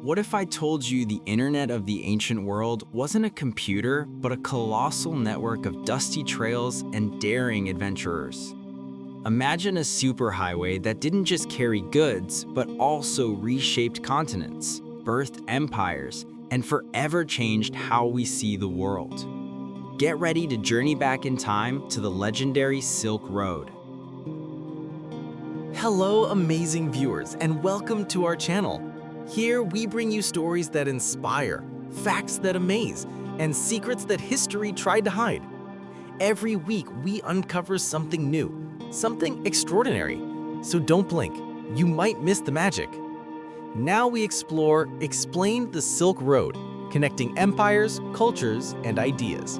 What if I told you the internet of the ancient world wasn't a computer, but a colossal network of dusty trails and daring adventurers? Imagine a superhighway that didn't just carry goods, but also reshaped continents, birthed empires, and forever changed how we see the world. Get ready to journey back in time to the legendary Silk Road. Hello, amazing viewers, and welcome to our channel. Here we bring you stories that inspire, facts that amaze, and secrets that history tried to hide. Every week we uncover something new, something extraordinary. So don't blink, you might miss the magic. Now we explain the Silk Road, connecting empires, cultures, and ideas.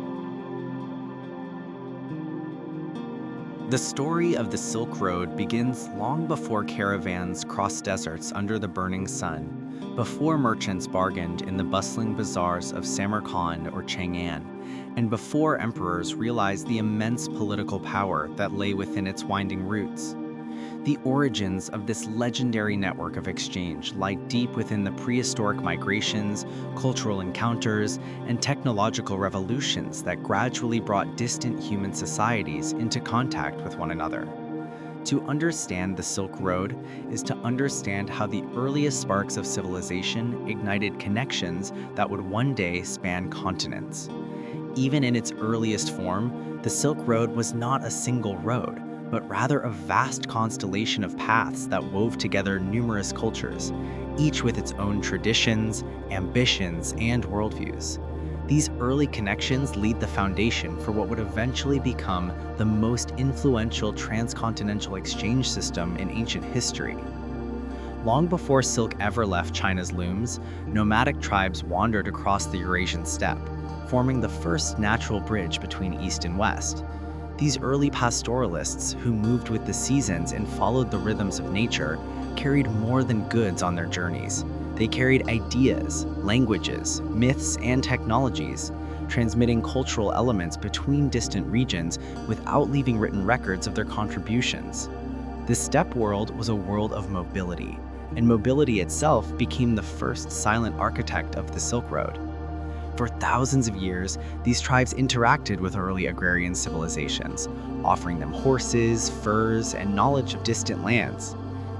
The story of the Silk Road begins long before caravans crossed deserts under the burning sun, before merchants bargained in the bustling bazaars of Samarkand or Chang'an, and before emperors realized the immense political power that lay within its winding routes. The origins of this legendary network of exchange lie deep within the prehistoric migrations, cultural encounters, and technological revolutions that gradually brought distant human societies into contact with one another. To understand the Silk Road is to understand how the earliest sparks of civilization ignited connections that would one day span continents. Even in its earliest form, the Silk Road was not a single road, but rather a vast constellation of paths that wove together numerous cultures, each with its own traditions, ambitions, and worldviews. These early connections laid the foundation for what would eventually become the most influential transcontinental exchange system in ancient history. Long before silk ever left China's looms, nomadic tribes wandered across the Eurasian steppe, forming the first natural bridge between East and West. These early pastoralists, who moved with the seasons and followed the rhythms of nature, carried more than goods on their journeys. They carried ideas, languages, myths, and technologies, transmitting cultural elements between distant regions without leaving written records of their contributions. The steppe world was a world of mobility, and mobility itself became the first silent architect of the Silk Road. For thousands of years, these tribes interacted with early agrarian civilizations, offering them horses, furs, and knowledge of distant lands.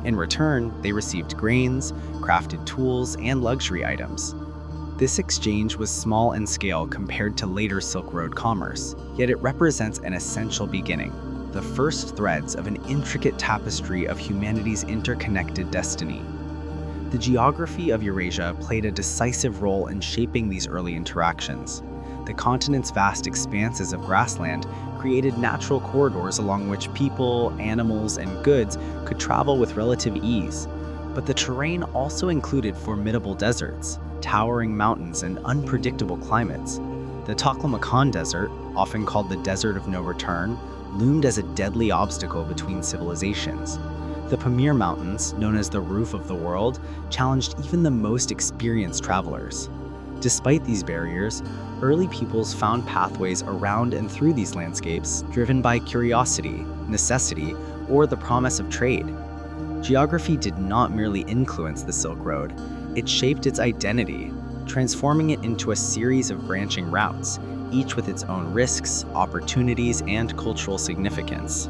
In return, they received grains, crafted tools, and luxury items. This exchange was small in scale compared to later Silk Road commerce, yet it represents an essential beginning, the first threads of an intricate tapestry of humanity's interconnected destiny. The geography of Eurasia played a decisive role in shaping these early interactions. The continent's vast expanses of grassland created natural corridors along which people, animals, and goods could travel with relative ease. But the terrain also included formidable deserts, towering mountains, and unpredictable climates. The Taklamakan Desert, often called the Desert of No Return, loomed as a deadly obstacle between civilizations. The Pamir Mountains, known as the Roof of the World, challenged even the most experienced travelers. Despite these barriers, early peoples found pathways around and through these landscapes driven by curiosity, necessity, or the promise of trade. Geography did not merely influence the Silk Road, it shaped its identity, transforming it into a series of branching routes, each with its own risks, opportunities, and cultural significance.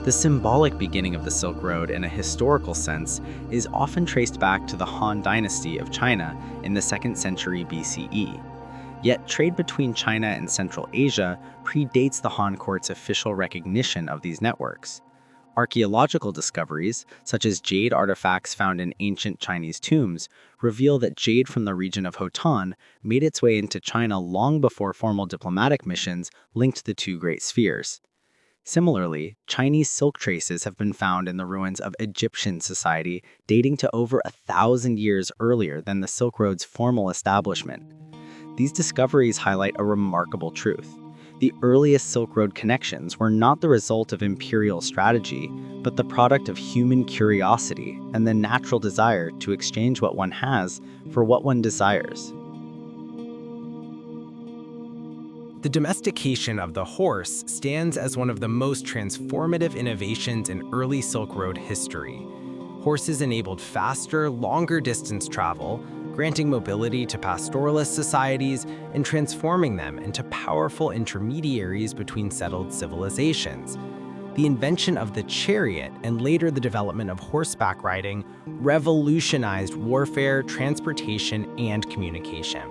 The symbolic beginning of the Silk Road in a historical sense is often traced back to the Han Dynasty of China in the 2nd century BCE. Yet trade between China and Central Asia predates the Han court's official recognition of these networks. Archaeological discoveries, such as jade artifacts found in ancient Chinese tombs, reveal that jade from the region of Khotan made its way into China long before formal diplomatic missions linked the two great spheres. Similarly, Chinese silk traces have been found in the ruins of Egyptian society dating to over 1,000 years earlier than the Silk Road's formal establishment. These discoveries highlight a remarkable truth. The earliest Silk Road connections were not the result of imperial strategy, but the product of human curiosity and the natural desire to exchange what one has for what one desires. The domestication of the horse stands as one of the most transformative innovations in early Silk Road history. Horses enabled faster, longer distance travel, granting mobility to pastoralist societies and transforming them into powerful intermediaries between settled civilizations. The invention of the chariot and later the development of horseback riding revolutionized warfare, transportation, and communication.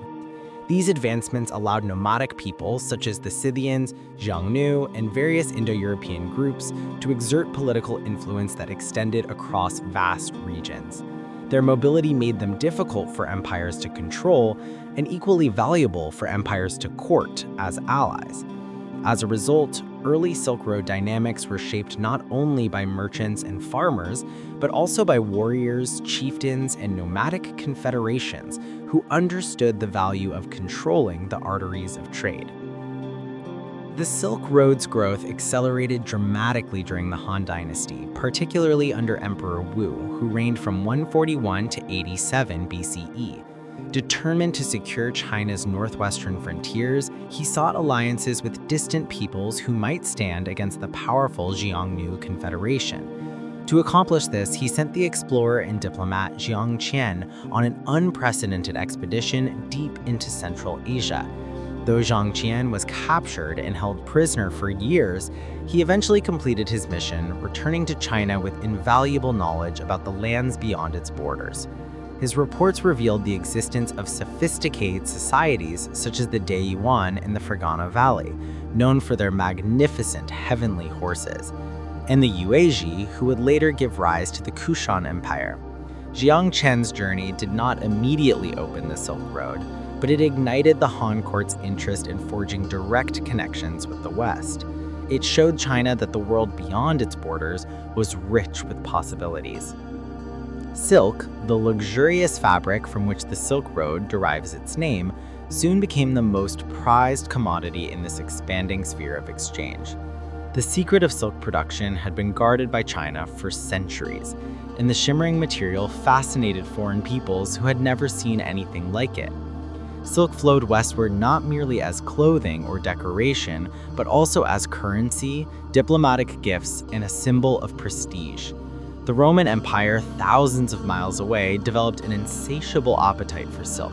These advancements allowed nomadic peoples such as the Scythians, Xiongnu, and various Indo-European groups to exert political influence that extended across vast regions. Their mobility made them difficult for empires to control and equally valuable for empires to court as allies. As a result, early Silk Road dynamics were shaped not only by merchants and farmers, but also by warriors, chieftains, and nomadic confederations who understood the value of controlling the arteries of trade. The Silk Road's growth accelerated dramatically during the Han Dynasty, particularly under Emperor Wu, who reigned from 141 to 87 BCE. Determined to secure China's northwestern frontiers, he sought alliances with distant peoples who might stand against the powerful Xiongnu Confederation. To accomplish this, he sent the explorer and diplomat Jiang Qian on an unprecedented expedition deep into Central Asia. Though Jiang Qian was captured and held prisoner for years, he eventually completed his mission, returning to China with invaluable knowledge about the lands beyond its borders. His reports revealed the existence of sophisticated societies such as the Deyuan in the Fergana Valley, known for their magnificent heavenly horses, and the Yuezhi, who would later give rise to the Kushan Empire. Jiang Qian's journey did not immediately open the Silk Road, but it ignited the Han court's interest in forging direct connections with the West. It showed China that the world beyond its borders was rich with possibilities. Silk, the luxurious fabric from which the Silk Road derives its name, soon became the most prized commodity in this expanding sphere of exchange. The secret of silk production had been guarded by China for centuries, and the shimmering material fascinated foreign peoples who had never seen anything like it. Silk flowed westward not merely as clothing or decoration, but also as currency, diplomatic gifts, and a symbol of prestige. The Roman Empire, thousands of miles away, developed an insatiable appetite for silk.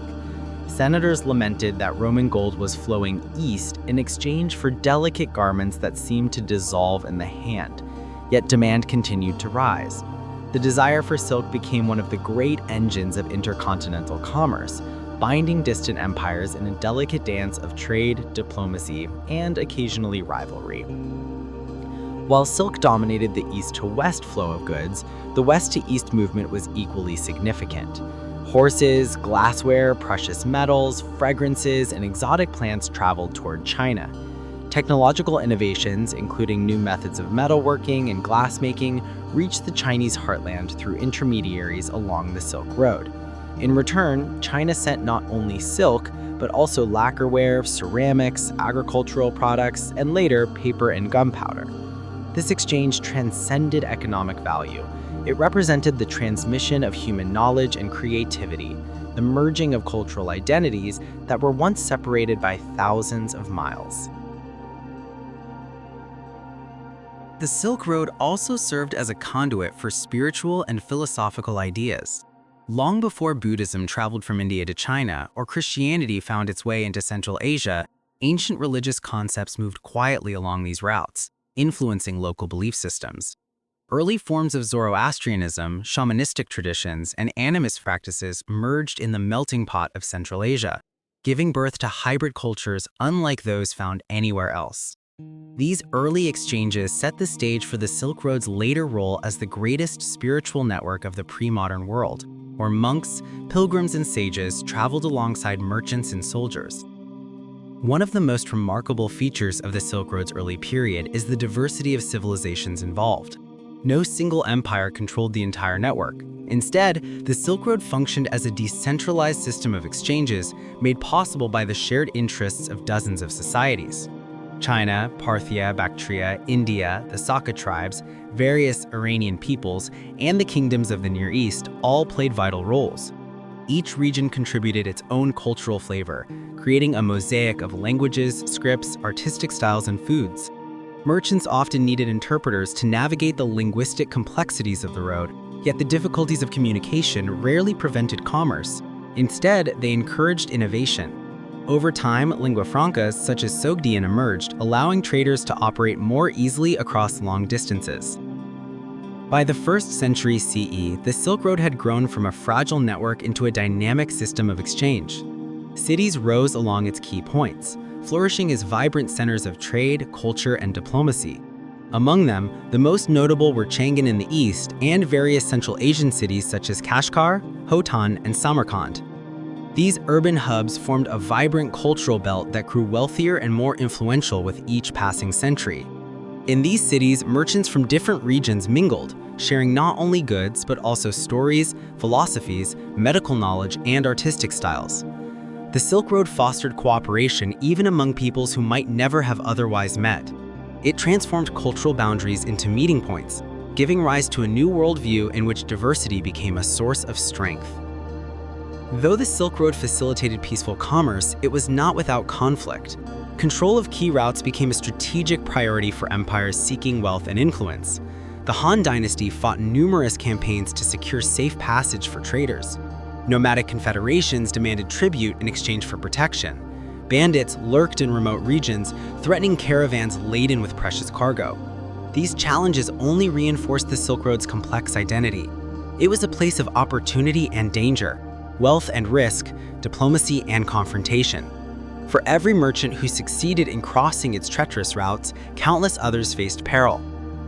Senators lamented that Roman gold was flowing east in exchange for delicate garments that seemed to dissolve in the hand, yet demand continued to rise. The desire for silk became one of the great engines of intercontinental commerce, binding distant empires in a delicate dance of trade, diplomacy, and occasionally rivalry. While silk dominated the east-to-west flow of goods, the west-to-east movement was equally significant. Horses, glassware, precious metals, fragrances, and exotic plants traveled toward China. Technological innovations, including new methods of metalworking and glassmaking, reached the Chinese heartland through intermediaries along the Silk Road. In return, China sent not only silk, but also lacquerware, ceramics, agricultural products, and later paper and gunpowder. This exchange transcended economic value. It represented the transmission of human knowledge and creativity, the merging of cultural identities that were once separated by thousands of miles. The Silk Road also served as a conduit for spiritual and philosophical ideas. Long before Buddhism traveled from India to China, or Christianity found its way into Central Asia, ancient religious concepts moved quietly along these routes, influencing local belief systems. Early forms of Zoroastrianism, shamanistic traditions, and animist practices merged in the melting pot of Central Asia, giving birth to hybrid cultures unlike those found anywhere else. These early exchanges set the stage for the Silk Road's later role as the greatest spiritual network of the pre-modern world, where monks, pilgrims, and sages traveled alongside merchants and soldiers. One of the most remarkable features of the Silk Road's early period is the diversity of civilizations involved. No single empire controlled the entire network. Instead, the Silk Road functioned as a decentralized system of exchanges made possible by the shared interests of dozens of societies. China, Parthia, Bactria, India, the Saka tribes, various Iranian peoples, and the kingdoms of the Near East all played vital roles. Each region contributed its own cultural flavor, creating a mosaic of languages, scripts, artistic styles, and foods. Merchants often needed interpreters to navigate the linguistic complexities of the road, yet the difficulties of communication rarely prevented commerce. Instead, they encouraged innovation. Over time, lingua francas such as Sogdian emerged, allowing traders to operate more easily across long distances. By the 1st century CE, the Silk Road had grown from a fragile network into a dynamic system of exchange. Cities rose along its key points, flourishing as vibrant centers of trade, culture, and diplomacy. Among them, the most notable were Chang'an in the east and various Central Asian cities such as Kashgar, Khotan, and Samarkand. These urban hubs formed a vibrant cultural belt that grew wealthier and more influential with each passing century. In these cities, merchants from different regions mingled, sharing not only goods but also stories, philosophies, medical knowledge, and artistic styles. The Silk Road fostered cooperation even among peoples who might never have otherwise met. It transformed cultural boundaries into meeting points, giving rise to a new worldview in which diversity became a source of strength. Though the Silk Road facilitated peaceful commerce, it was not without conflict. Control of key routes became a strategic priority for empires seeking wealth and influence. The Han Dynasty fought numerous campaigns to secure safe passage for traders. Nomadic confederations demanded tribute in exchange for protection. Bandits lurked in remote regions, threatening caravans laden with precious cargo. These challenges only reinforced the Silk Road's complex identity. It was a place of opportunity and danger, wealth and risk, diplomacy and confrontation. For every merchant who succeeded in crossing its treacherous routes, countless others faced peril.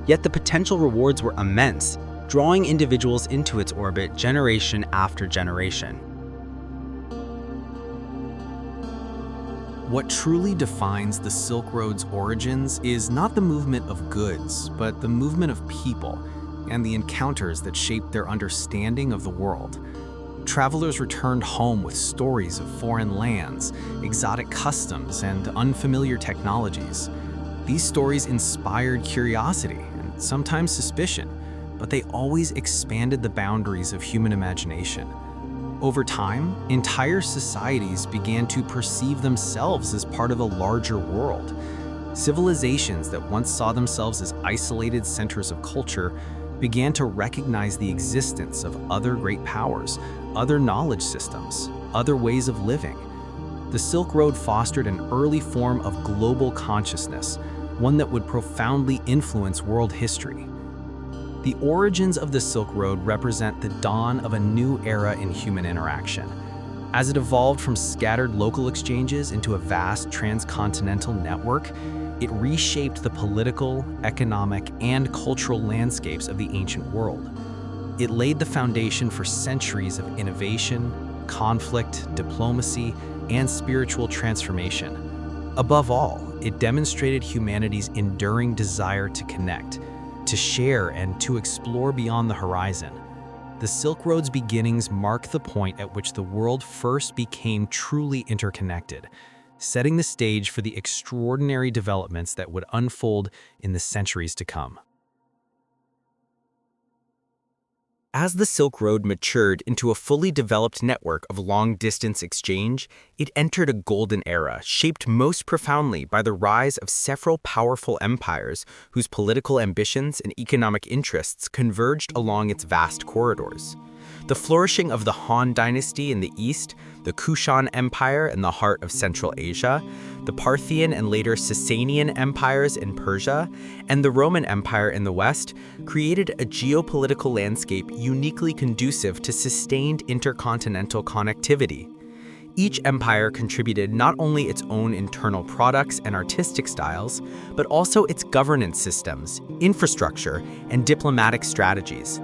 Yet the potential rewards were immense, drawing individuals into its orbit generation after generation. What truly defines the Silk Road's origins is not the movement of goods, but the movement of people and the encounters that shaped their understanding of the world. Travelers returned home with stories of foreign lands, exotic customs, and unfamiliar technologies. These stories inspired curiosity and sometimes suspicion, but they always expanded the boundaries of human imagination. Over time, entire societies began to perceive themselves as part of a larger world. Civilizations that once saw themselves as isolated centers of culture began to recognize the existence of other great powers, other knowledge systems, other ways of living. The Silk Road fostered an early form of global consciousness, one that would profoundly influence world history. The origins of the Silk Road represent the dawn of a new era in human interaction. As it evolved from scattered local exchanges into a vast transcontinental network, it reshaped the political, economic, and cultural landscapes of the ancient world. It laid the foundation for centuries of innovation, conflict, diplomacy, and spiritual transformation. Above all, it demonstrated humanity's enduring desire to connect, to share, and to explore beyond the horizon. The Silk Road's beginnings mark the point at which the world first became truly interconnected, setting the stage for the extraordinary developments that would unfold in the centuries to come. As the Silk Road matured into a fully developed network of long-distance exchange, it entered a golden era, shaped most profoundly by the rise of several powerful empires whose political ambitions and economic interests converged along its vast corridors. The flourishing of the Han Dynasty in the east, the Kushan Empire in the heart of Central Asia, the Parthian and later Sasanian empires in Persia, and the Roman Empire in the west created a geopolitical landscape uniquely conducive to sustained intercontinental connectivity. Each empire contributed not only its own internal products and artistic styles, but also its governance systems, infrastructure, and diplomatic strategies.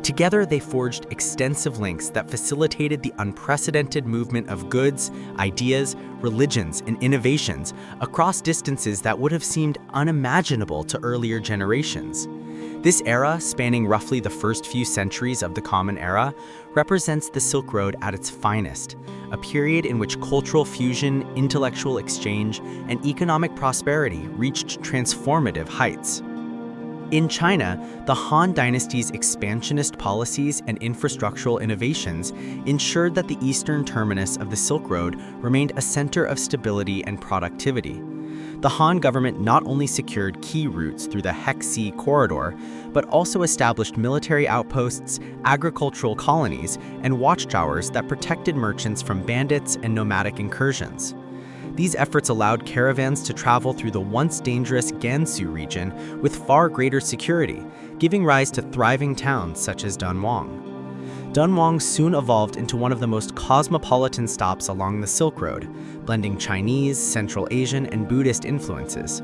Together, they forged extensive links that facilitated the unprecedented movement of goods, ideas, religions, and innovations across distances that would have seemed unimaginable to earlier generations. This era, spanning roughly the first few centuries of the Common Era, represents the Silk Road at its finest, a period in which cultural fusion, intellectual exchange, and economic prosperity reached transformative heights. In China, the Han Dynasty's expansionist policies and infrastructural innovations ensured that the eastern terminus of the Silk Road remained a center of stability and productivity. The Han government not only secured key routes through the Hexi corridor, but also established military outposts, agricultural colonies, and watchtowers that protected merchants from bandits and nomadic incursions. These efforts allowed caravans to travel through the once dangerous Gansu region with far greater security, giving rise to thriving towns such as Dunhuang. Dunhuang soon evolved into one of the most cosmopolitan stops along the Silk Road, blending Chinese, Central Asian, and Buddhist influences.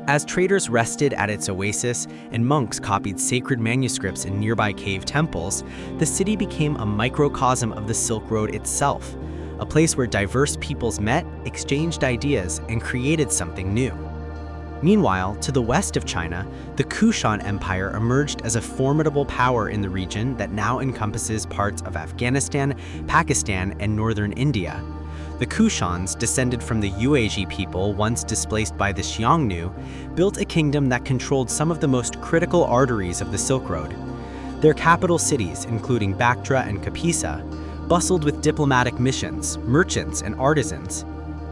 As traders rested at its oasis and monks copied sacred manuscripts in nearby cave temples, the city became a microcosm of the Silk Road itself, a place where diverse peoples met, exchanged ideas, and created something new. Meanwhile, to the west of China, the Kushan Empire emerged as a formidable power in the region that now encompasses parts of Afghanistan, Pakistan, and northern India. The Kushans, descended from the Yuezhi people once displaced by the Xiongnu, built a kingdom that controlled some of the most critical arteries of the Silk Road. Their capital cities, including Bactra and Kapisa, bustled with diplomatic missions, merchants, and artisans.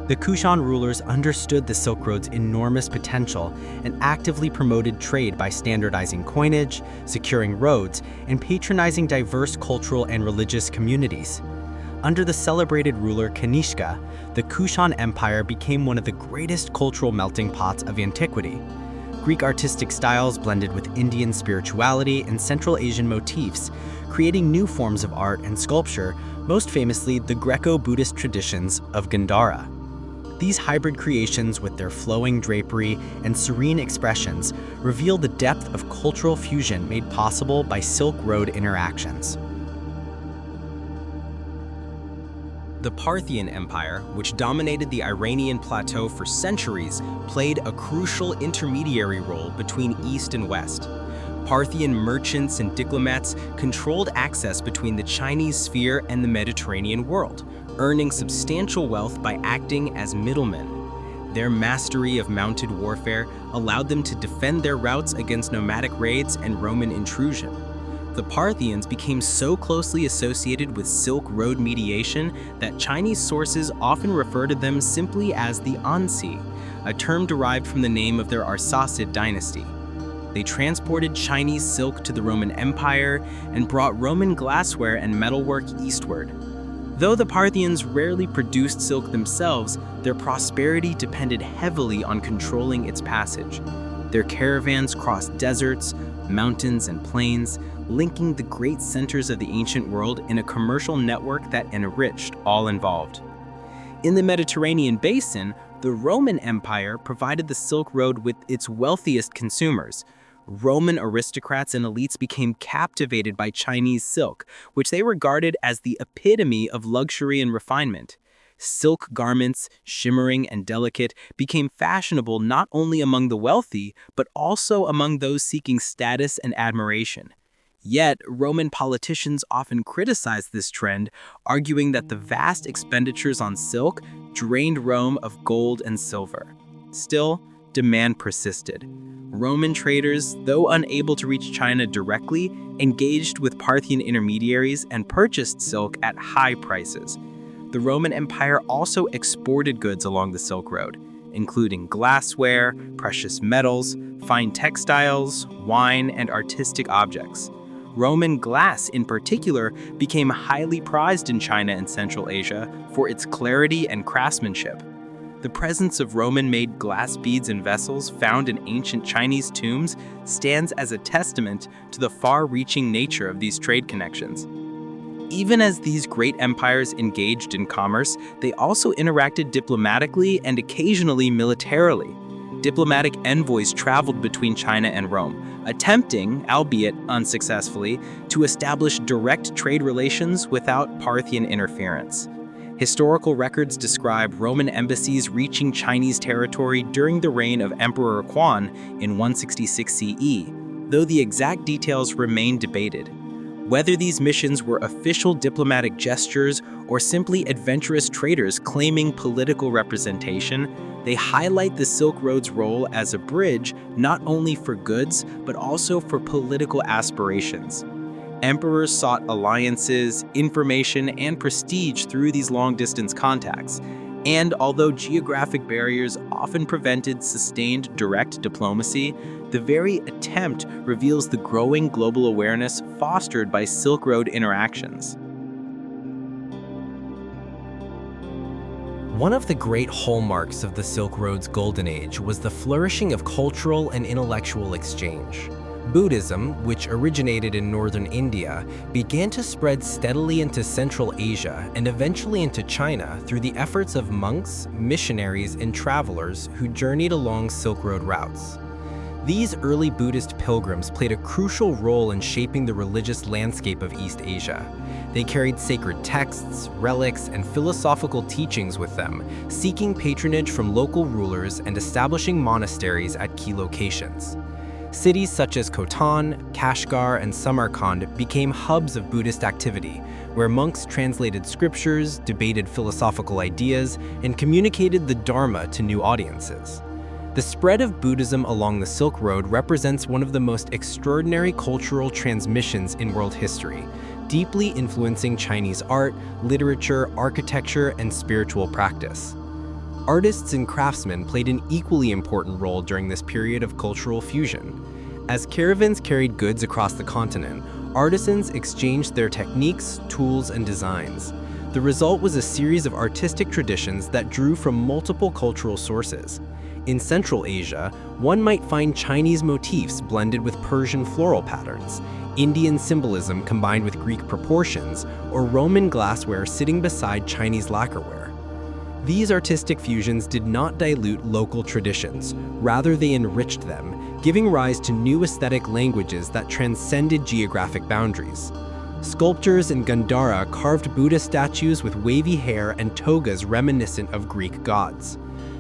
The Kushan rulers understood the Silk Road's enormous potential and actively promoted trade by standardizing coinage, securing roads, and patronizing diverse cultural and religious communities. Under the celebrated ruler Kanishka, the Kushan Empire became one of the greatest cultural melting pots of antiquity. Greek artistic styles blended with Indian spirituality and Central Asian motifs, creating new forms of art and sculpture, most famously the Greco-Buddhist traditions of Gandhara. These hybrid creations, with their flowing drapery and serene expressions, reveal the depth of cultural fusion made possible by Silk Road interactions. The Parthian Empire, which dominated the Iranian plateau for centuries, played a crucial intermediary role between East and West. Parthian merchants and diplomats controlled access between the Chinese sphere and the Mediterranean world, earning substantial wealth by acting as middlemen. Their mastery of mounted warfare allowed them to defend their routes against nomadic raids and Roman intrusion. The Parthians became so closely associated with Silk Road mediation that Chinese sources often refer to them simply as the Ansi, a term derived from the name of their Arsacid dynasty. They transported Chinese silk to the Roman Empire and brought Roman glassware and metalwork eastward. Though the Parthians rarely produced silk themselves, their prosperity depended heavily on controlling its passage. Their caravans crossed deserts, mountains, and plains, linking the great centers of the ancient world in a commercial network that enriched all involved. In the Mediterranean basin, the Roman Empire provided the Silk Road with its wealthiest consumers. Roman aristocrats and elites became captivated by Chinese silk, which they regarded as the epitome of luxury and refinement. Silk garments, shimmering and delicate, became fashionable not only among the wealthy, but also among those seeking status and admiration. Yet, Roman politicians often criticized this trend, arguing that the vast expenditures on silk drained Rome of gold and silver. Still, demand persisted. Roman traders, though unable to reach China directly, engaged with Parthian intermediaries and purchased silk at high prices. The Roman Empire also exported goods along the Silk Road, including glassware, precious metals, fine textiles, wine, and artistic objects. Roman glass, in particular, became highly prized in China and Central Asia for its clarity and craftsmanship. The presence of Roman-made glass beads in vessels found in ancient Chinese tombs stands as a testament to the far-reaching nature of these trade connections. Even as these great empires engaged in commerce, they also interacted diplomatically and occasionally militarily. Diplomatic envoys traveled between China and Rome, attempting, albeit unsuccessfully, to establish direct trade relations without Parthian interference. Historical records describe Roman embassies reaching Chinese territory during the reign of Emperor Quan in 166 CE, though the exact details remain debated. Whether these missions were official diplomatic gestures or simply adventurous traders claiming political representation, they highlight the Silk Road's role as a bridge not only for goods, but also for political aspirations. Emperors sought alliances, information, and prestige through these long-distance contacts, And although geographic barriers often prevented sustained direct diplomacy, the very attempt reveals the growing global awareness fostered by Silk Road interactions. One of the great hallmarks of the Silk Road's golden age was the flourishing of cultural and intellectual exchange. Buddhism, which originated in northern India, began to spread steadily into Central Asia and eventually into China through the efforts of monks, missionaries, and travelers who journeyed along Silk Road routes. These early Buddhist pilgrims played a crucial role in shaping the religious landscape of East Asia. They carried sacred texts, relics, and philosophical teachings with them, seeking patronage from local rulers and establishing monasteries at key locations. Cities such as Khotan, Kashgar, and Samarkand became hubs of Buddhist activity, where monks translated scriptures, debated philosophical ideas, and communicated the Dharma to new audiences. The spread of Buddhism along the Silk Road represents one of the most extraordinary cultural transmissions in world history, deeply influencing Chinese art, literature, architecture, and spiritual practice. Artists and craftsmen played an equally important role during this period of cultural fusion. As caravans carried goods across the continent, artisans exchanged their techniques, tools, and designs. The result was a series of artistic traditions that drew from multiple cultural sources. In Central Asia, one might find Chinese motifs blended with Persian floral patterns, Indian symbolism combined with Greek proportions, or Roman glassware sitting beside Chinese lacquerware. These artistic fusions did not dilute local traditions, rather they enriched them, giving rise to new aesthetic languages that transcended geographic boundaries. Sculptors in Gandhara carved Buddha statues with wavy hair and togas reminiscent of Greek gods.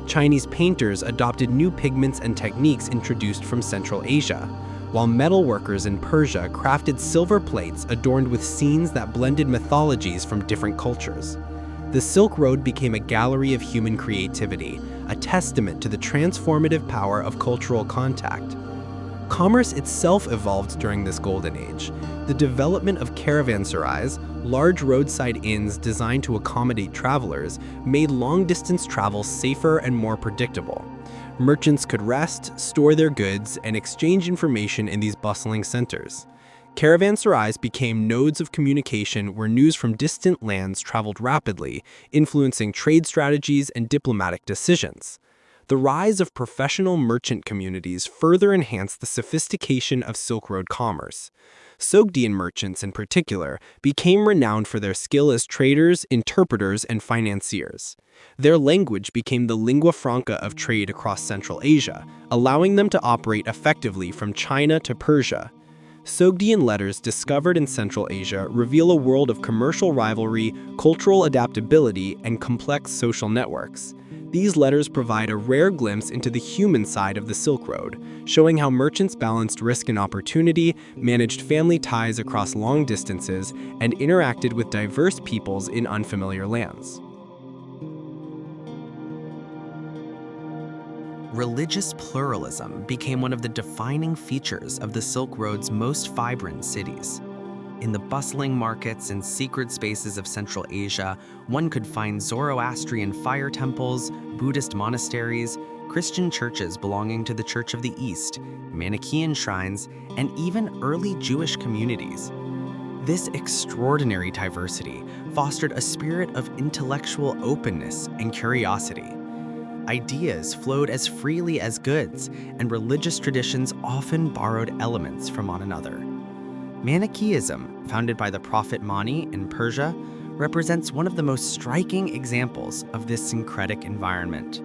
Chinese painters adopted new pigments and techniques introduced from Central Asia, while metalworkers in Persia crafted silver plates adorned with scenes that blended mythologies from different cultures. The Silk Road became a gallery of human creativity, a testament to the transformative power of cultural contact. Commerce itself evolved during this golden age. The development of caravanserais, large roadside inns designed to accommodate travelers, made long-distance travel safer and more predictable. Merchants could rest, store their goods, and exchange information in these bustling centers. Caravanserais became nodes of communication where news from distant lands traveled rapidly, influencing trade strategies and diplomatic decisions. The rise of professional merchant communities further enhanced the sophistication of Silk Road commerce. Sogdian merchants, in particular, became renowned for their skill as traders, interpreters, and financiers. Their language became the lingua franca of trade across Central Asia, allowing them to operate effectively from China to Persia. Sogdian letters discovered in Central Asia reveal a world of commercial rivalry, cultural adaptability, and complex social networks. These letters provide a rare glimpse into the human side of the Silk Road, showing how merchants balanced risk and opportunity, managed family ties across long distances, and interacted with diverse peoples in unfamiliar lands. Religious pluralism became one of the defining features of the Silk Road's most vibrant cities. In the bustling markets and secret spaces of Central Asia, one could find Zoroastrian fire temples, Buddhist monasteries, Christian churches belonging to the Church of the East, Manichaean shrines, and even early Jewish communities. This extraordinary diversity fostered a spirit of intellectual openness and curiosity. Ideas flowed as freely as goods, and religious traditions often borrowed elements from one another. Manichaeism, founded by the prophet Mani in Persia, represents one of the most striking examples of this syncretic environment.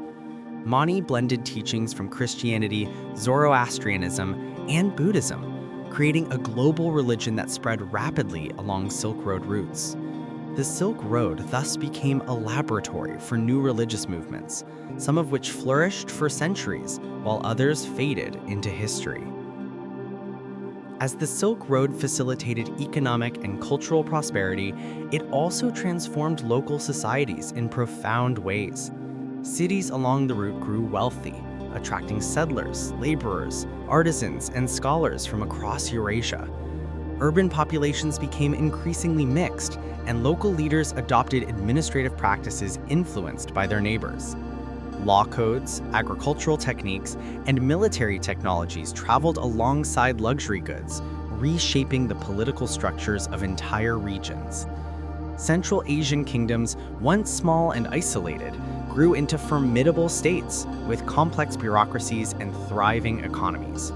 Mani blended teachings from Christianity, Zoroastrianism, and Buddhism, creating a global religion that spread rapidly along Silk Road routes. The Silk Road thus became a laboratory for new religious movements, some of which flourished for centuries, while others faded into history. As the Silk Road facilitated economic and cultural prosperity, it also transformed local societies in profound ways. Cities along the route grew wealthy, attracting settlers, laborers, artisans, and scholars from across Eurasia. Urban populations became increasingly mixed, and local leaders adopted administrative practices influenced by their neighbors. Law codes, agricultural techniques, and military technologies traveled alongside luxury goods, reshaping the political structures of entire regions. Central Asian kingdoms, once small and isolated, grew into formidable states with complex bureaucracies and thriving economies.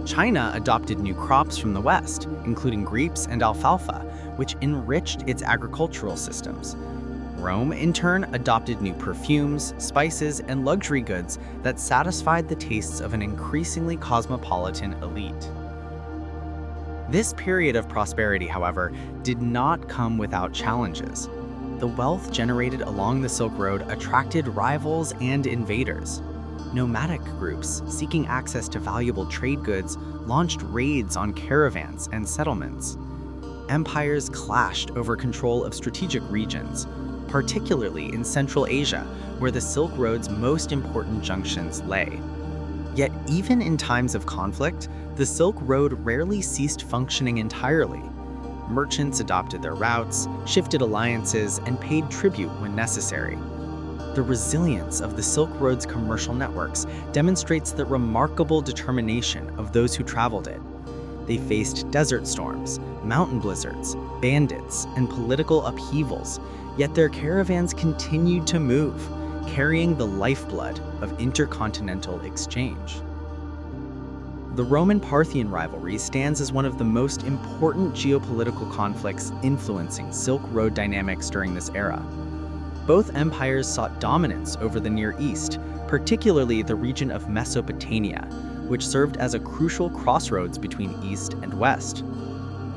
China adopted new crops from the West, including grapes and alfalfa, which enriched its agricultural systems. Rome, in turn, adopted new perfumes, spices, and luxury goods that satisfied the tastes of an increasingly cosmopolitan elite. This period of prosperity, however, did not come without challenges. The wealth generated along the Silk Road attracted rivals and invaders. Nomadic groups seeking access to valuable trade goods launched raids on caravans and settlements. Empires clashed over control of strategic regions, particularly in Central Asia, where the Silk Road's most important junctions lay. Yet even in times of conflict, the Silk Road rarely ceased functioning entirely. Merchants adopted their routes, shifted alliances, and paid tribute when necessary. The resilience of the Silk Road's commercial networks demonstrates the remarkable determination of those who traveled it. They faced desert storms, mountain blizzards, bandits, and political upheavals, yet their caravans continued to move, carrying the lifeblood of intercontinental exchange. The Roman-Parthian rivalry stands as one of the most important geopolitical conflicts influencing Silk Road dynamics during this era. Both empires sought dominance over the Near East, particularly the region of Mesopotamia, which served as a crucial crossroads between East and West.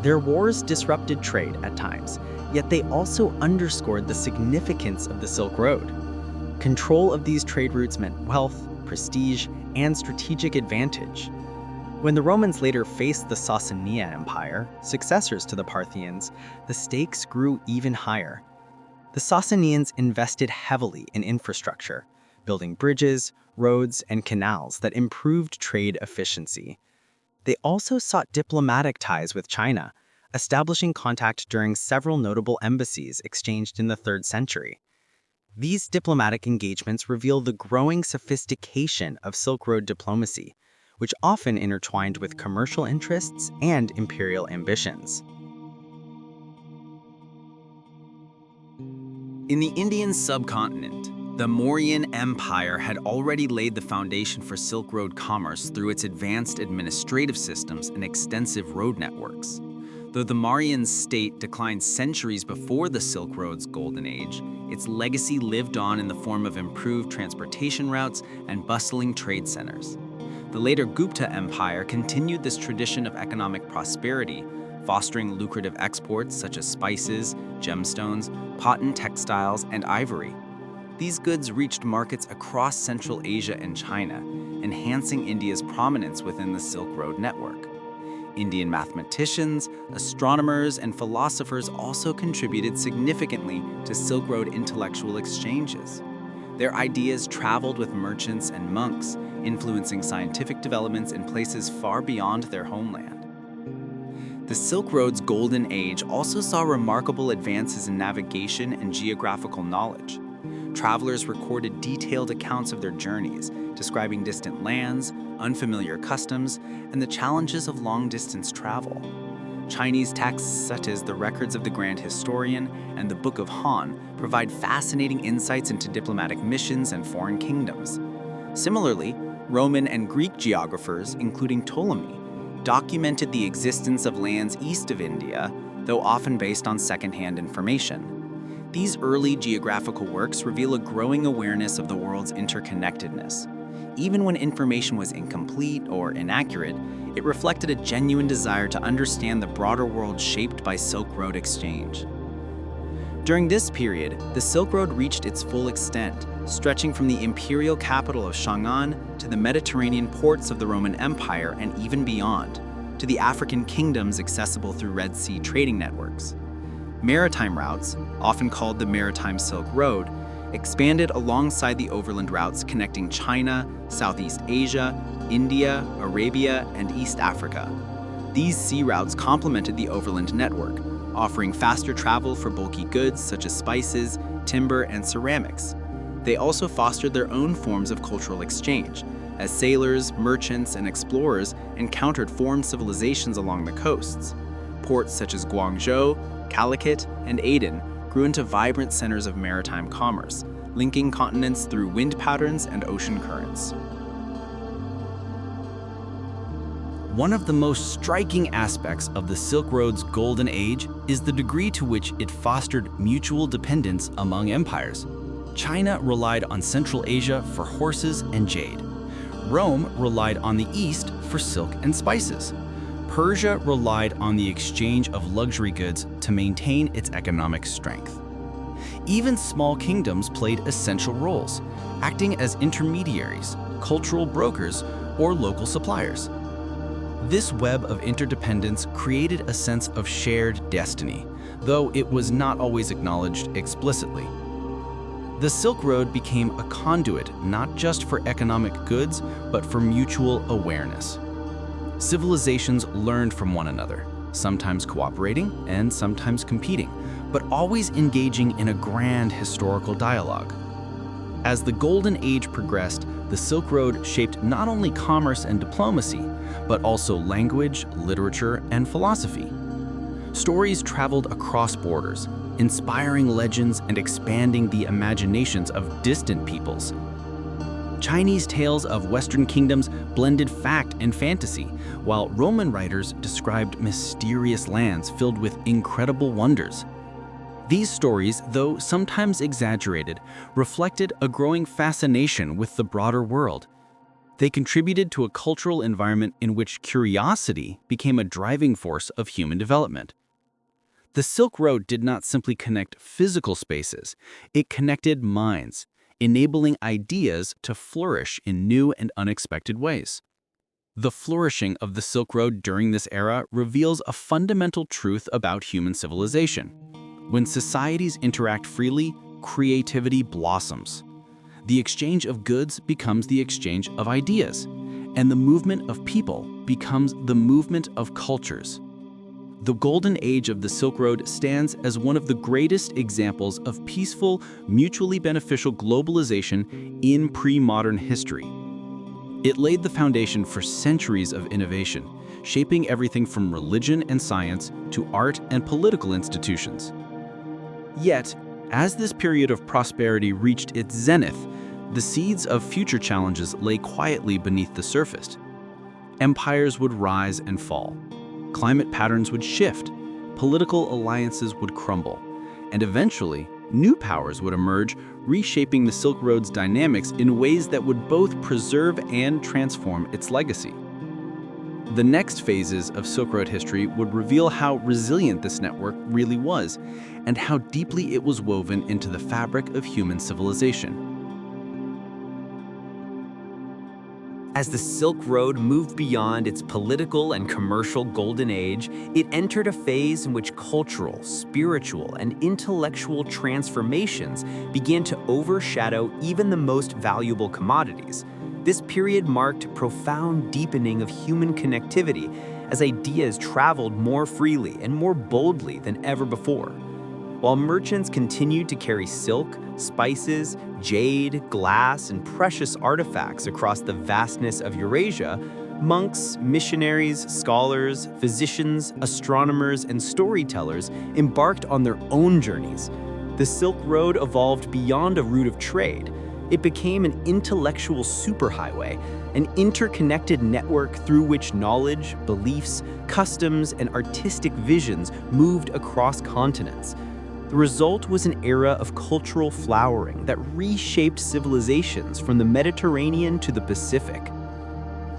Their wars disrupted trade at times, yet they also underscored the significance of the Silk Road. Control of these trade routes meant wealth, prestige, and strategic advantage. When the Romans later faced the Sasanian Empire, successors to the Parthians, the stakes grew even higher. The Sasanians invested heavily in infrastructure, building bridges, roads, and canals that improved trade efficiency. They also sought diplomatic ties with China, establishing contact during several notable embassies exchanged in the 3rd century. These diplomatic engagements reveal the growing sophistication of Silk Road diplomacy, which often intertwined with commercial interests and imperial ambitions. In the Indian subcontinent, the Mauryan Empire had already laid the foundation for Silk Road commerce through its advanced administrative systems and extensive road networks. Though the Mauryan state declined centuries before the Silk Road's golden age, its legacy lived on in the form of improved transportation routes and bustling trade centers. The later Gupta Empire continued this tradition of economic prosperity, fostering lucrative exports such as spices, gemstones, cotton textiles, and ivory. These goods reached markets across Central Asia and China, enhancing India's prominence within the Silk Road network. Indian mathematicians, astronomers, and philosophers also contributed significantly to Silk Road intellectual exchanges. Their ideas traveled with merchants and monks, influencing scientific developments in places far beyond their homeland. The Silk Road's golden age also saw remarkable advances in navigation and geographical knowledge. Travelers recorded detailed accounts of their journeys, describing distant lands, unfamiliar customs, and the challenges of long-distance travel. Chinese texts such as the Records of the Grand Historian and the Book of Han provide fascinating insights into diplomatic missions and foreign kingdoms. Similarly, Roman and Greek geographers, including Ptolemy, documented the existence of lands east of India, though often based on second-hand information. These early geographical works reveal a growing awareness of the world's interconnectedness. Even when information was incomplete or inaccurate, it reflected a genuine desire to understand the broader world shaped by Silk Road exchange. During this period, the Silk Road reached its full extent, stretching from the imperial capital of Chang'an to the Mediterranean ports of the Roman Empire and even beyond, to the African kingdoms accessible through Red Sea trading networks. Maritime routes, often called the Maritime Silk Road, expanded alongside the overland routes connecting China, Southeast Asia, India, Arabia, and East Africa. These sea routes complemented the overland network, offering faster travel for bulky goods such as spices, timber, and ceramics. They also fostered their own forms of cultural exchange, as sailors, merchants, and explorers encountered foreign civilizations along the coasts. Ports such as Guangzhou, Calicut, and Aden grew into vibrant centers of maritime commerce, linking continents through wind patterns and ocean currents. One of the most striking aspects of the Silk Road's golden age is the degree to which it fostered mutual dependence among empires. China relied on Central Asia for horses and jade. Rome relied on the East for silk and spices. Persia relied on the exchange of luxury goods to maintain its economic strength. Even small kingdoms played essential roles, acting as intermediaries, cultural brokers, or local suppliers. This web of interdependence created a sense of shared destiny, though it was not always acknowledged explicitly. The Silk Road became a conduit not just for economic goods, but for mutual awareness. Civilizations learned from one another, sometimes cooperating and sometimes competing, but always engaging in a grand historical dialogue. As the Golden Age progressed, the Silk Road shaped not only commerce and diplomacy, but also language, literature, and philosophy. Stories traveled across borders, inspiring legends and expanding the imaginations of distant peoples. Chinese tales of Western kingdoms blended fact and fantasy, while Roman writers described mysterious lands filled with incredible wonders. These stories, though sometimes exaggerated, reflected a growing fascination with the broader world. They contributed to a cultural environment in which curiosity became a driving force of human development. The Silk Road did not simply connect physical spaces, it connected minds, enabling ideas to flourish in new and unexpected ways. The flourishing of the Silk Road during this era reveals a fundamental truth about human civilization. When societies interact freely, creativity blossoms. The exchange of goods becomes the exchange of ideas, and the movement of people becomes the movement of cultures. The Golden Age of the Silk Road stands as one of the greatest examples of peaceful, mutually beneficial globalization in pre-modern history. It laid the foundation for centuries of innovation, shaping everything from religion and science to art and political institutions. Yet, as this period of prosperity reached its zenith, the seeds of future challenges lay quietly beneath the surface. Empires would rise and fall. Climate patterns would shift, political alliances would crumble, and eventually, new powers would emerge, reshaping the Silk Road's dynamics in ways that would both preserve and transform its legacy. The next phases of Silk Road history would reveal how resilient this network really was, and how deeply it was woven into the fabric of human civilization. As the Silk Road moved beyond its political and commercial golden age, it entered a phase in which cultural, spiritual, and intellectual transformations began to overshadow even the most valuable commodities. This period marked profound deepening of human connectivity as ideas traveled more freely and more boldly than ever before. While merchants continued to carry silk, spices, jade, glass, and precious artifacts across the vastness of Eurasia, monks, missionaries, scholars, physicians, astronomers, and storytellers embarked on their own journeys. The Silk Road evolved beyond a route of trade. It became an intellectual superhighway, an interconnected network through which knowledge, beliefs, customs, and artistic visions moved across continents. The result was an era of cultural flowering that reshaped civilizations from the Mediterranean to the Pacific.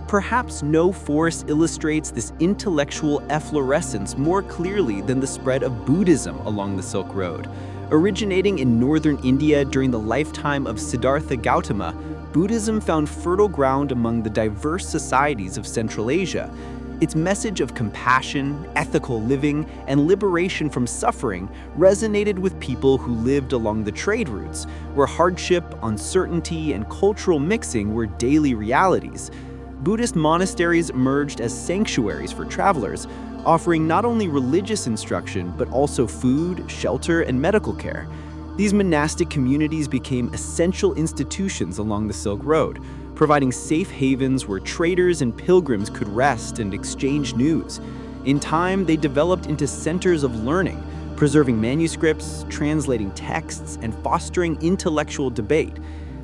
Perhaps no force illustrates this intellectual efflorescence more clearly than the spread of Buddhism along the Silk Road. Originating in northern India during the lifetime of Siddhartha Gautama, Buddhism found fertile ground among the diverse societies of Central Asia. Its message of compassion, ethical living, and liberation from suffering resonated with people who lived along the trade routes, where hardship, uncertainty, and cultural mixing were daily realities. Buddhist monasteries emerged as sanctuaries for travelers, offering not only religious instruction but also food, shelter, and medical care. These monastic communities became essential institutions along the Silk Road, providing safe havens where traders and pilgrims could rest and exchange news. In time, they developed into centers of learning, preserving manuscripts, translating texts, and fostering intellectual debate.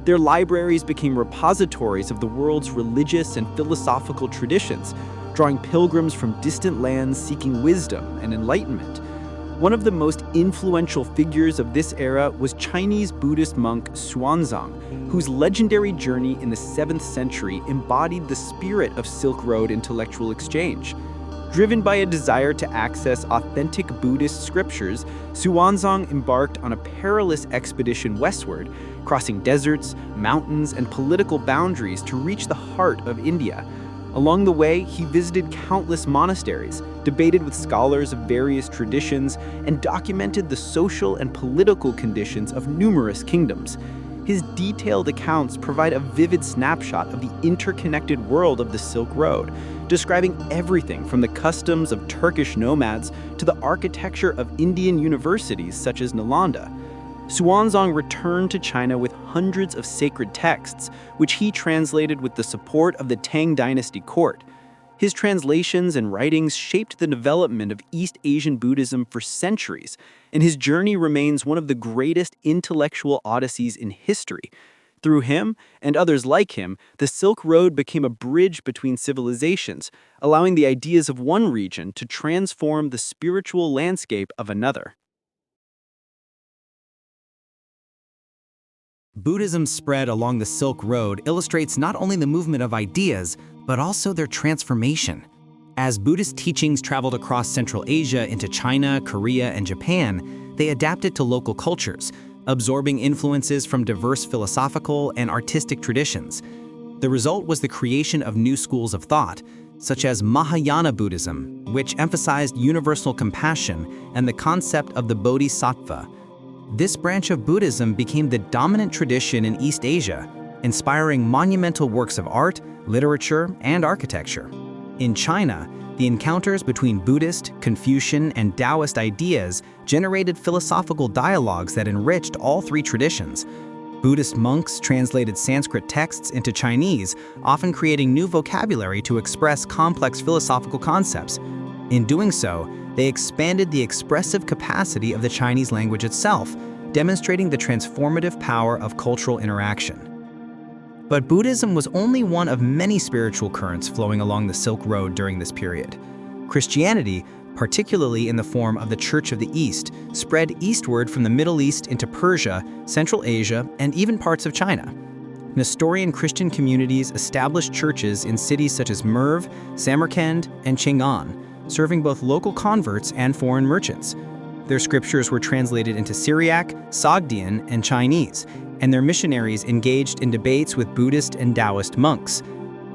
Their libraries became repositories of the world's religious and philosophical traditions, drawing pilgrims from distant lands seeking wisdom and enlightenment. One of the most influential figures of this era was Chinese Buddhist monk Xuanzang, whose legendary journey in the 7th century embodied the spirit of Silk Road intellectual exchange. Driven by a desire to access authentic Buddhist scriptures, Xuanzang embarked on a perilous expedition westward, crossing deserts, mountains, and political boundaries to reach the heart of India. Along the way, he visited countless monasteries, debated with scholars of various traditions, and documented the social and political conditions of numerous kingdoms. His detailed accounts provide a vivid snapshot of the interconnected world of the Silk Road, describing everything from the customs of Turkish nomads to the architecture of Indian universities such as Nalanda. Xuanzang returned to China with hundreds of sacred texts, which he translated with the support of the Tang Dynasty court. His translations and writings shaped the development of East Asian Buddhism for centuries, and his journey remains one of the greatest intellectual odysseys in history. Through him, and others like him, the Silk Road became a bridge between civilizations, allowing the ideas of one region to transform the spiritual landscape of another. Buddhism's spread along the Silk Road illustrates not only the movement of ideas, but also their transformation. As Buddhist teachings traveled across Central Asia into China, Korea, and Japan, they adapted to local cultures, absorbing influences from diverse philosophical and artistic traditions. The result was the creation of new schools of thought, such as Mahayana Buddhism, which emphasized universal compassion and the concept of the Bodhisattva. This branch of Buddhism became the dominant tradition in East Asia, inspiring monumental works of art, literature, and architecture. In China, the encounters between Buddhist, Confucian, and Taoist ideas generated philosophical dialogues that enriched all three traditions. Buddhist monks translated Sanskrit texts into Chinese, often creating new vocabulary to express complex philosophical concepts. In doing so, they expanded the expressive capacity of the Chinese language itself, demonstrating the transformative power of cultural interaction. But Buddhism was only one of many spiritual currents flowing along the Silk Road during this period. Christianity, particularly in the form of the Church of the East, spread eastward from the Middle East into Persia, Central Asia, and even parts of China. Nestorian Christian communities established churches in cities such as Merv, Samarkand, and Chang'an, serving both local converts and foreign merchants. Their scriptures were translated into Syriac, Sogdian, and Chinese, and their missionaries engaged in debates with Buddhist and Taoist monks.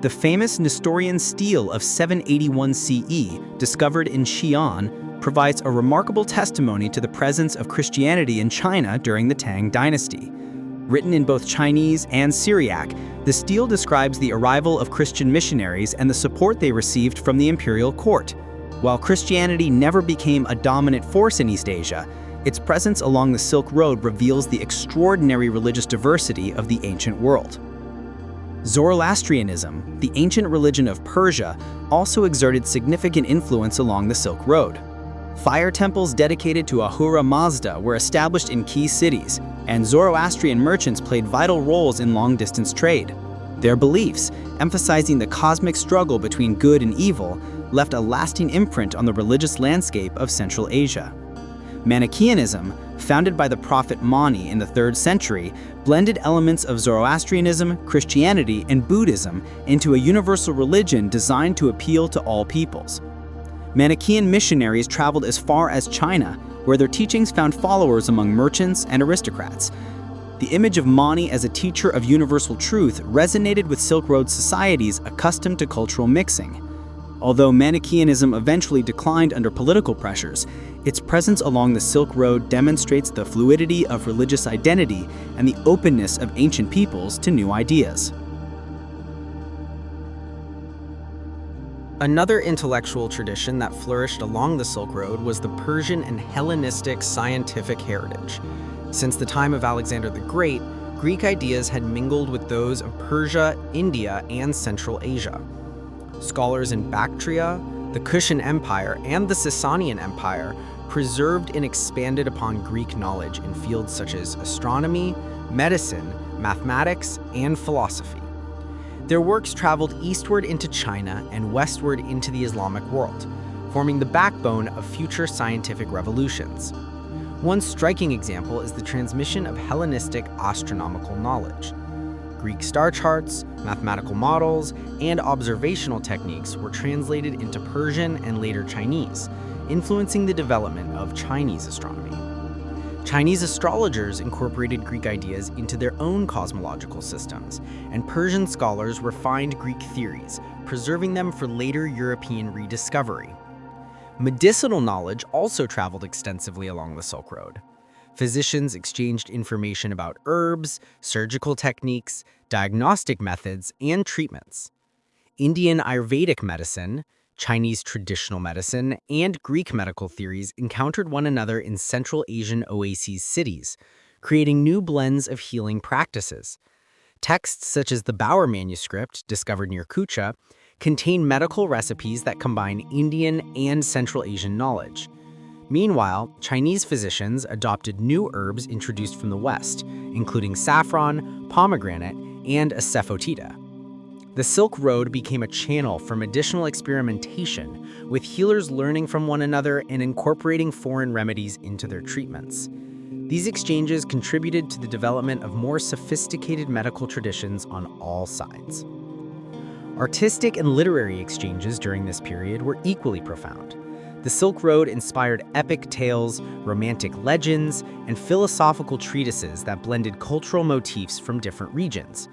The famous Nestorian stele of 781 CE, discovered in Xi'an, provides a remarkable testimony to the presence of Christianity in China during the Tang Dynasty. Written in both Chinese and Syriac, the stele describes the arrival of Christian missionaries and the support they received from the imperial court. While Christianity never became a dominant force in East Asia, its presence along the Silk Road reveals the extraordinary religious diversity of the ancient world. Zoroastrianism, the ancient religion of Persia, also exerted significant influence along the Silk Road. Fire temples dedicated to Ahura Mazda were established in key cities, and Zoroastrian merchants played vital roles in long-distance trade. Their beliefs, emphasizing the cosmic struggle between good and evil, left a lasting imprint on the religious landscape of Central Asia. Manichaeanism, founded by the prophet Mani in the 3rd century, blended elements of Zoroastrianism, Christianity, and Buddhism into a universal religion designed to appeal to all peoples. Manichaean missionaries traveled as far as China, where their teachings found followers among merchants and aristocrats. The image of Mani as a teacher of universal truth resonated with Silk Road societies accustomed to cultural mixing. Although Manichaeanism eventually declined under political pressures, its presence along the Silk Road demonstrates the fluidity of religious identity and the openness of ancient peoples to new ideas. Another intellectual tradition that flourished along the Silk Road was the Persian and Hellenistic scientific heritage. Since the time of Alexander the Great, Greek ideas had mingled with those of Persia, India, and Central Asia. Scholars in Bactria, the Kushan Empire, and the Sasanian Empire preserved and expanded upon Greek knowledge in fields such as astronomy, medicine, mathematics, and philosophy. Their works traveled eastward into China and westward into the Islamic world, forming the backbone of future scientific revolutions. One striking example is the transmission of Hellenistic astronomical knowledge. Greek star charts, mathematical models, and observational techniques were translated into Persian and later Chinese, influencing the development of Chinese astronomy. Chinese astrologers incorporated Greek ideas into their own cosmological systems, and Persian scholars refined Greek theories, preserving them for later European rediscovery. Medicinal knowledge also traveled extensively along the Silk Road. Physicians exchanged information about herbs, surgical techniques, diagnostic methods, and treatments. Indian Ayurvedic medicine, Chinese traditional medicine, and Greek medical theories encountered one another in Central Asian oasis cities, creating new blends of healing practices. Texts such as the Bauer manuscript, discovered near Kucha, contain medical recipes that combine Indian and Central Asian knowledge. Meanwhile, Chinese physicians adopted new herbs introduced from the West, including saffron, pomegranate, and asafoetida. The Silk Road became a channel for medicinal experimentation, with healers learning from one another and incorporating foreign remedies into their treatments. These exchanges contributed to the development of more sophisticated medical traditions on all sides. Artistic and literary exchanges during this period were equally profound. The Silk Road inspired epic tales, romantic legends, and philosophical treatises that blended cultural motifs from different regions.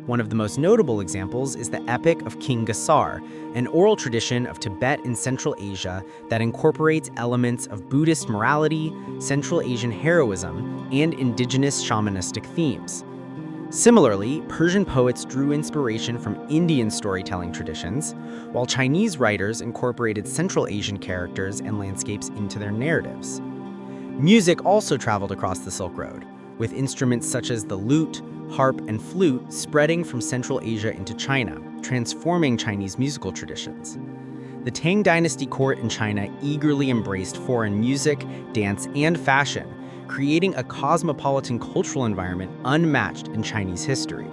One of the most notable examples is the Epic of King Gasar, an oral tradition of Tibet in Central Asia that incorporates elements of Buddhist morality, Central Asian heroism, and indigenous shamanistic themes. Similarly, Persian poets drew inspiration from Indian storytelling traditions, while Chinese writers incorporated Central Asian characters and landscapes into their narratives. Music also traveled across the Silk Road, with instruments such as the lute, harp, and flute spreading from Central Asia into China, transforming Chinese musical traditions. The Tang Dynasty court in China eagerly embraced foreign music, dance, and fashion, creating a cosmopolitan cultural environment unmatched in Chinese history.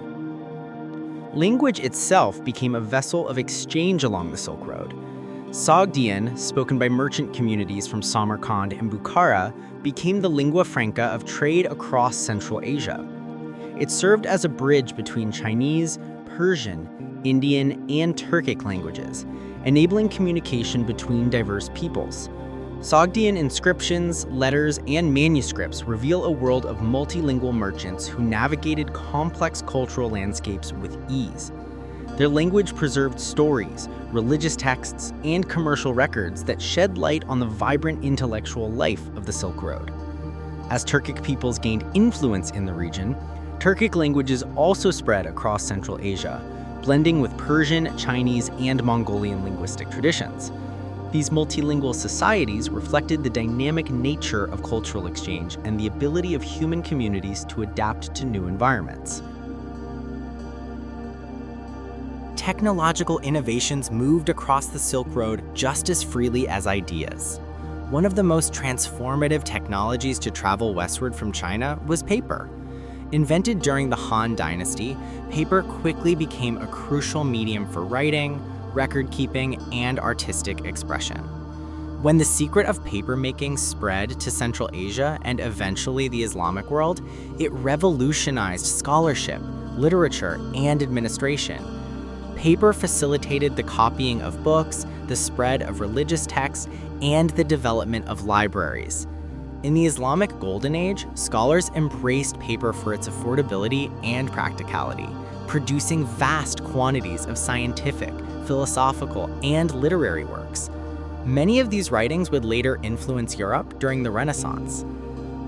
Language itself became a vessel of exchange along the Silk Road. Sogdian, spoken by merchant communities from Samarkand and Bukhara, became the lingua franca of trade across Central Asia. It served as a bridge between Chinese, Persian, Indian, and Turkic languages, enabling communication between diverse peoples. Sogdian inscriptions, letters, and manuscripts reveal a world of multilingual merchants who navigated complex cultural landscapes with ease. Their language preserved stories, religious texts, and commercial records that shed light on the vibrant intellectual life of the Silk Road. As Turkic peoples gained influence in the region, Turkic languages also spread across Central Asia, blending with Persian, Chinese, and Mongolian linguistic traditions. These multilingual societies reflected the dynamic nature of cultural exchange and the ability of human communities to adapt to new environments. Technological innovations moved across the Silk Road just as freely as ideas. One of the most transformative technologies to travel westward from China was paper. Invented during the Han Dynasty, paper quickly became a crucial medium for writing, record-keeping, and artistic expression. When the secret of paper-making spread to Central Asia and eventually the Islamic world, it revolutionized scholarship, literature, and administration. Paper facilitated the copying of books, the spread of religious texts, and the development of libraries. In the Islamic Golden Age, scholars embraced paper for its affordability and practicality, producing vast quantities of scientific, philosophical, and literary works. Many of these writings would later influence Europe during the Renaissance.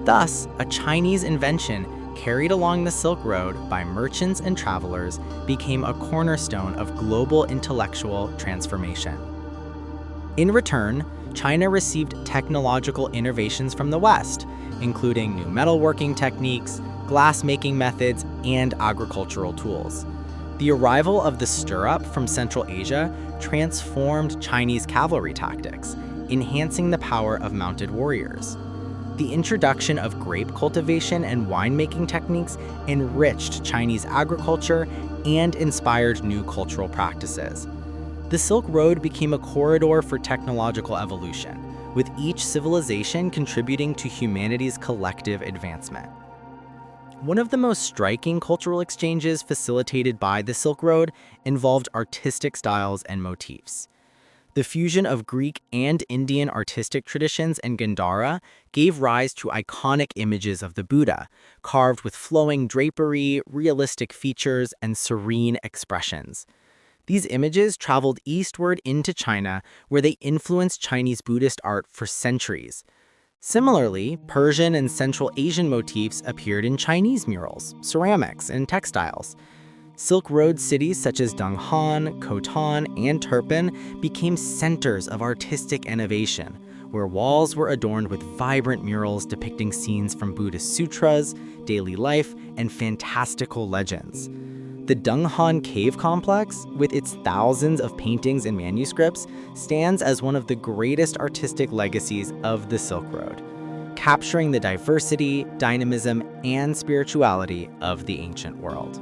Thus, a Chinese invention carried along the Silk Road by merchants and travelers became a cornerstone of global intellectual transformation. In return, China received technological innovations from the West, including new metalworking techniques, glass-making methods, and agricultural tools. The arrival of the stirrup from Central Asia transformed Chinese cavalry tactics, enhancing the power of mounted warriors. The introduction of grape cultivation and winemaking techniques enriched Chinese agriculture and inspired new cultural practices. The Silk Road became a corridor for technological evolution, with each civilization contributing to humanity's collective advancement. One of the most striking cultural exchanges facilitated by the Silk Road involved artistic styles and motifs. The fusion of Greek and Indian artistic traditions and Gandhara gave rise to iconic images of the Buddha, carved with flowing drapery, realistic features, and serene expressions. These images traveled eastward into China, where they influenced Chinese Buddhist art for centuries. Similarly, Persian and Central Asian motifs appeared in Chinese murals, ceramics, and textiles. Silk Road cities such as Dunhuang, Khotan, and Turpan became centers of artistic innovation, where walls were adorned with vibrant murals depicting scenes from Buddhist sutras, daily life, and fantastical legends. The Dunhuang Cave Complex, with its thousands of paintings and manuscripts, stands as one of the greatest artistic legacies of the Silk Road, capturing the diversity, dynamism, and spirituality of the ancient world.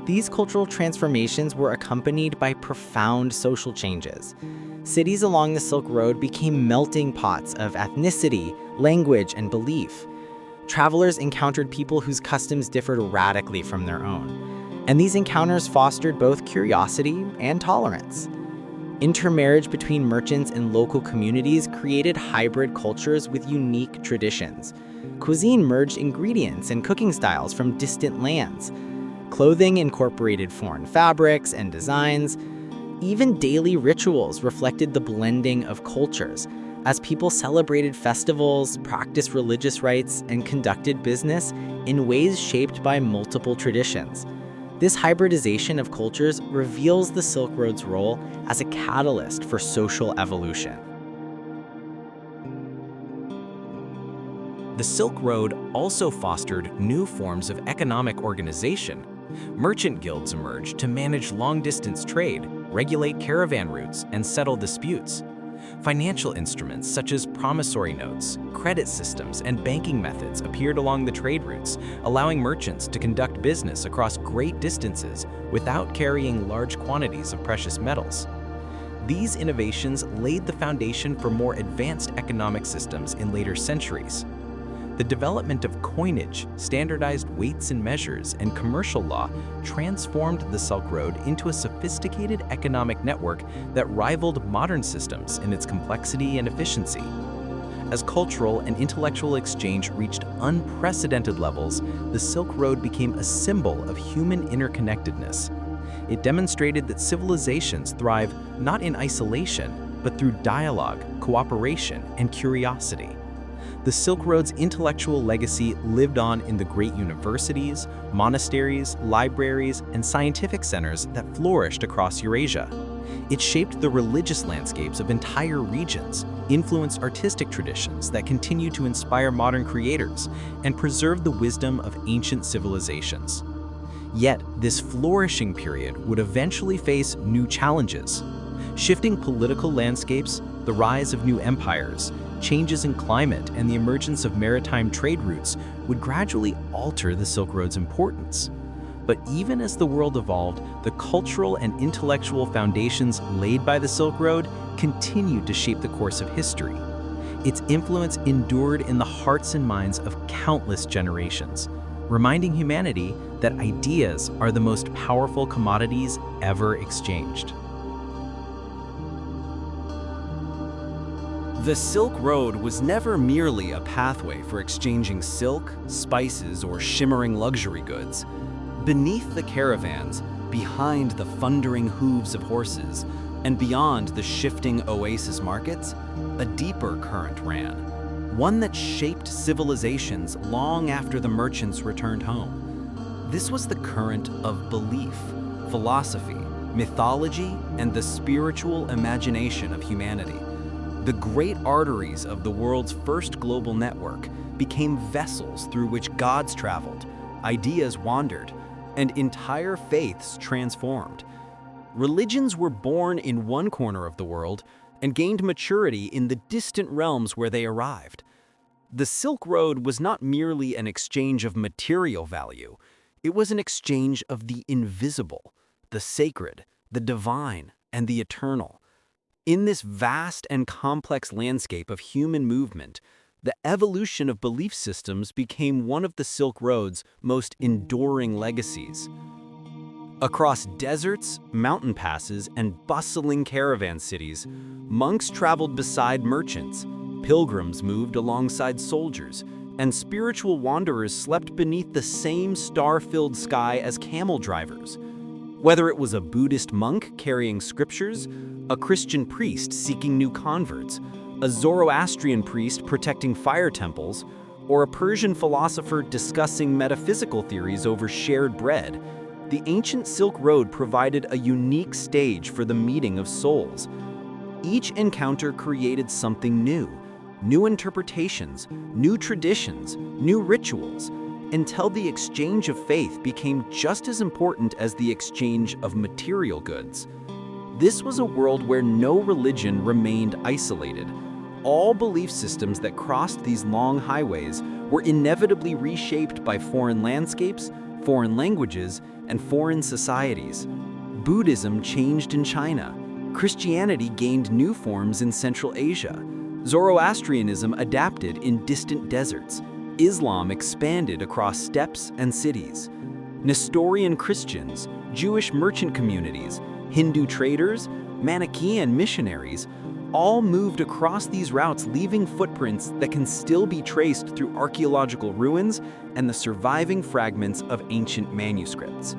These cultural transformations were accompanied by profound social changes. Cities along the Silk Road became melting pots of ethnicity, language, and belief. Travelers encountered people whose customs differed radically from their own, and these encounters fostered both curiosity and tolerance. Intermarriage between merchants and local communities created hybrid cultures with unique traditions. Cuisine merged ingredients and cooking styles from distant lands. Clothing incorporated foreign fabrics and designs. Even daily rituals reflected the blending of cultures, as people celebrated festivals, practiced religious rites, and conducted business in ways shaped by multiple traditions. This hybridization of cultures reveals the Silk Road's role as a catalyst for social evolution. The Silk Road also fostered new forms of economic organization. Merchant guilds emerged to manage long-distance trade, regulate caravan routes, and settle disputes. Financial instruments such as promissory notes, credit systems, and banking methods appeared along the trade routes, allowing merchants to conduct business across great distances without carrying large quantities of precious metals. These innovations laid the foundation for more advanced economic systems in later centuries. The development of coinage, standardized weights and measures, and commercial law transformed the Silk Road into a sophisticated economic network that rivaled modern systems in its complexity and efficiency. As cultural and intellectual exchange reached unprecedented levels, the Silk Road became a symbol of human interconnectedness. It demonstrated that civilizations thrive not in isolation, but through dialogue, cooperation, and curiosity. The Silk Road's intellectual legacy lived on in the great universities, monasteries, libraries, and scientific centers that flourished across Eurasia. It shaped the religious landscapes of entire regions, influenced artistic traditions that continue to inspire modern creators, and preserved the wisdom of ancient civilizations. Yet, this flourishing period would eventually face new challenges. Shifting political landscapes, the rise of new empires, changes in climate, and the emergence of maritime trade routes would gradually alter the Silk Road's importance. But even as the world evolved, the cultural and intellectual foundations laid by the Silk Road continued to shape the course of history. Its influence endured in the hearts and minds of countless generations, reminding humanity that ideas are the most powerful commodities ever exchanged. The Silk Road was never merely a pathway for exchanging silk, spices, or shimmering luxury goods. Beneath the caravans, behind the thundering hooves of horses, and beyond the shifting oasis markets, a deeper current ran, one that shaped civilizations long after the merchants returned home. This was the current of belief, philosophy, mythology, and the spiritual imagination of humanity. The great arteries of the world's first global network became vessels through which gods traveled, ideas wandered, and entire faiths transformed. Religions were born in one corner of the world and gained maturity in the distant realms where they arrived. The Silk Road was not merely an exchange of material value, it was an exchange of the invisible, the sacred, the divine, and the eternal. In this vast and complex landscape of human movement, the evolution of belief systems became one of the Silk Road's most enduring legacies. Across deserts, mountain passes, and bustling caravan cities, monks traveled beside merchants, pilgrims moved alongside soldiers, and spiritual wanderers slept beneath the same star-filled sky as camel drivers. Whether it was a Buddhist monk carrying scriptures, a Christian priest seeking new converts, a Zoroastrian priest protecting fire temples, or a Persian philosopher discussing metaphysical theories over shared bread, the ancient Silk Road provided a unique stage for the meeting of souls. Each encounter created something new, new interpretations, new traditions, new rituals, until the exchange of faith became just as important as the exchange of material goods. This was a world where no religion remained isolated. All belief systems that crossed these long highways were inevitably reshaped by foreign landscapes, foreign languages, and foreign societies. Buddhism changed in China. Christianity gained new forms in Central Asia. Zoroastrianism adapted in distant deserts. Islam expanded across steppes and cities. Nestorian Christians, Jewish merchant communities, Hindu traders, Manichaean missionaries, all moved across these routes, leaving footprints that can still be traced through archaeological ruins and the surviving fragments of ancient manuscripts.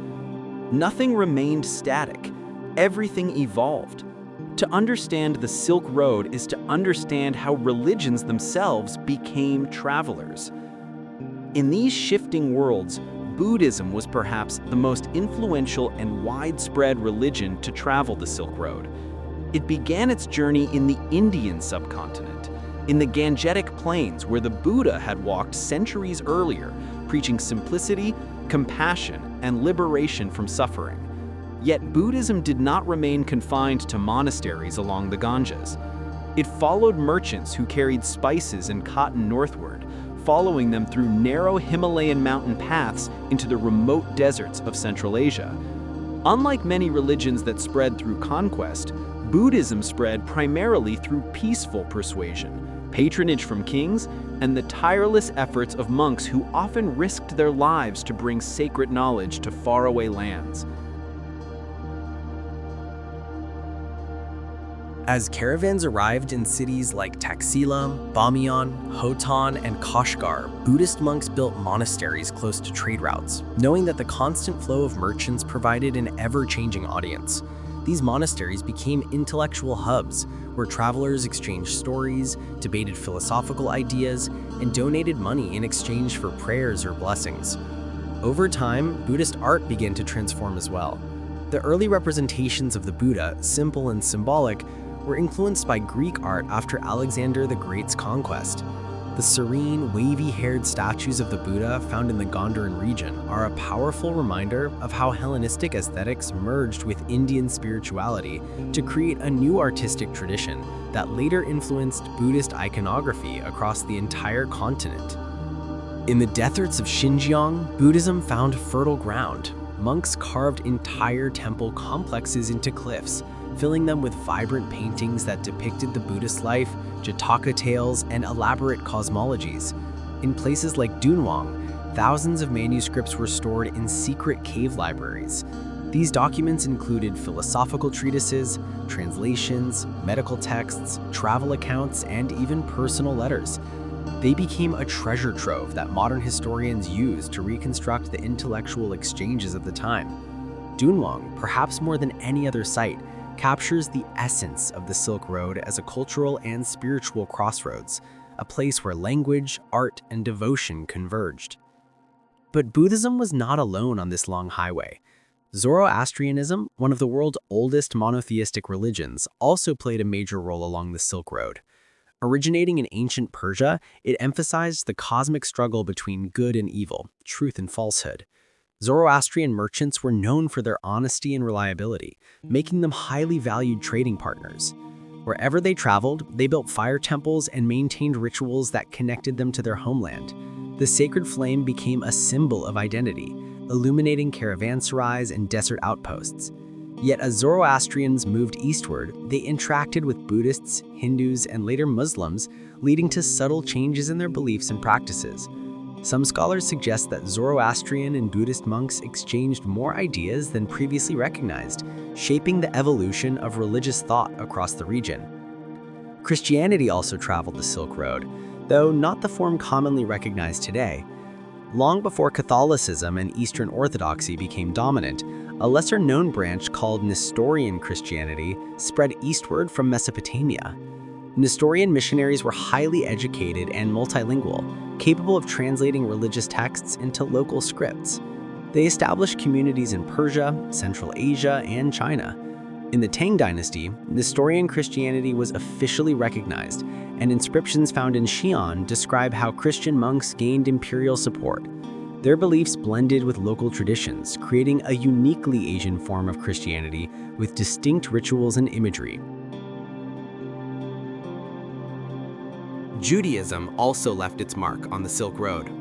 Nothing remained static. Everything evolved. To understand the Silk Road is to understand how religions themselves became travelers. In these shifting worlds, Buddhism was perhaps the most influential and widespread religion to travel the Silk Road. It began its journey in the Indian subcontinent, in the Gangetic Plains where the Buddha had walked centuries earlier, preaching simplicity, compassion, and liberation from suffering. Yet Buddhism did not remain confined to monasteries along the Ganges. It followed merchants who carried spices and cotton northward, following them through narrow Himalayan mountain paths into the remote deserts of Central Asia. Unlike many religions that spread through conquest, Buddhism spread primarily through peaceful persuasion, patronage from kings, and the tireless efforts of monks who often risked their lives to bring sacred knowledge to faraway lands. As caravans arrived in cities like Taxila, Bamiyan, Hotan, and Kashgar, Buddhist monks built monasteries close to trade routes, knowing that the constant flow of merchants provided an ever-changing audience. These monasteries became intellectual hubs, where travelers exchanged stories, debated philosophical ideas, and donated money in exchange for prayers or blessings. Over time, Buddhist art began to transform as well. The early representations of the Buddha, simple and symbolic, were influenced by Greek art after Alexander the Great's conquest. The serene, wavy-haired statues of the Buddha found in the Gondaran region are a powerful reminder of how Hellenistic aesthetics merged with Indian spirituality to create a new artistic tradition that later influenced Buddhist iconography across the entire continent. In the deserts of Xinjiang, Buddhism found fertile ground. Monks carved entire temple complexes into cliffs, filling them with vibrant paintings that depicted the Buddhist life, Jataka tales, and elaborate cosmologies. In places like Dunhuang, thousands of manuscripts were stored in secret cave libraries. These documents included philosophical treatises, translations, medical texts, travel accounts, and even personal letters. They became a treasure trove that modern historians use to reconstruct the intellectual exchanges of the time. Dunhuang, perhaps more than any other site, captures the essence of the Silk Road as a cultural and spiritual crossroads, a place where language, art, and devotion converged. But Buddhism was not alone on this long highway. Zoroastrianism, one of the world's oldest monotheistic religions, also played a major role along the Silk Road. Originating in ancient Persia, it emphasized the cosmic struggle between good and evil, truth and falsehood. Zoroastrian merchants were known for their honesty and reliability, making them highly valued trading partners. Wherever they traveled, they built fire temples and maintained rituals that connected them to their homeland. The sacred flame became a symbol of identity, illuminating caravanserais and desert outposts. Yet as Zoroastrians moved eastward, they interacted with Buddhists, Hindus, and later Muslims, leading to subtle changes in their beliefs and practices. Some scholars suggest that Zoroastrian and Buddhist monks exchanged more ideas than previously recognized, shaping the evolution of religious thought across the region. Christianity also traveled the Silk Road, though not the form commonly recognized today. Long before Catholicism and Eastern Orthodoxy became dominant, a lesser-known branch called Nestorian Christianity spread eastward from Mesopotamia. Nestorian missionaries were highly educated and multilingual, capable of translating religious texts into local scripts. They established communities in Persia, Central Asia, and China. In the Tang dynasty, Nestorian Christianity was officially recognized, and inscriptions found in Xi'an describe how Christian monks gained imperial support. Their beliefs blended with local traditions, creating a uniquely Asian form of Christianity with distinct rituals and imagery. Judaism also left its mark on the Silk Road.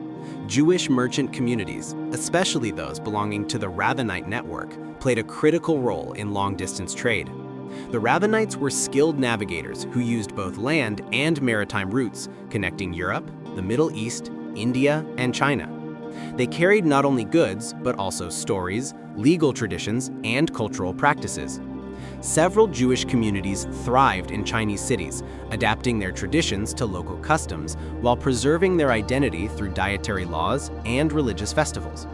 Jewish merchant communities, especially those belonging to the Rabbinite network, played a critical role in long-distance trade. The Rabbinites were skilled navigators who used both land and maritime routes, connecting Europe, the Middle East, India, and China. They carried not only goods, but also stories, legal traditions, and cultural practices. Several Jewish communities thrived in Chinese cities, adapting their traditions to local customs while preserving their identity through dietary laws and religious festivals.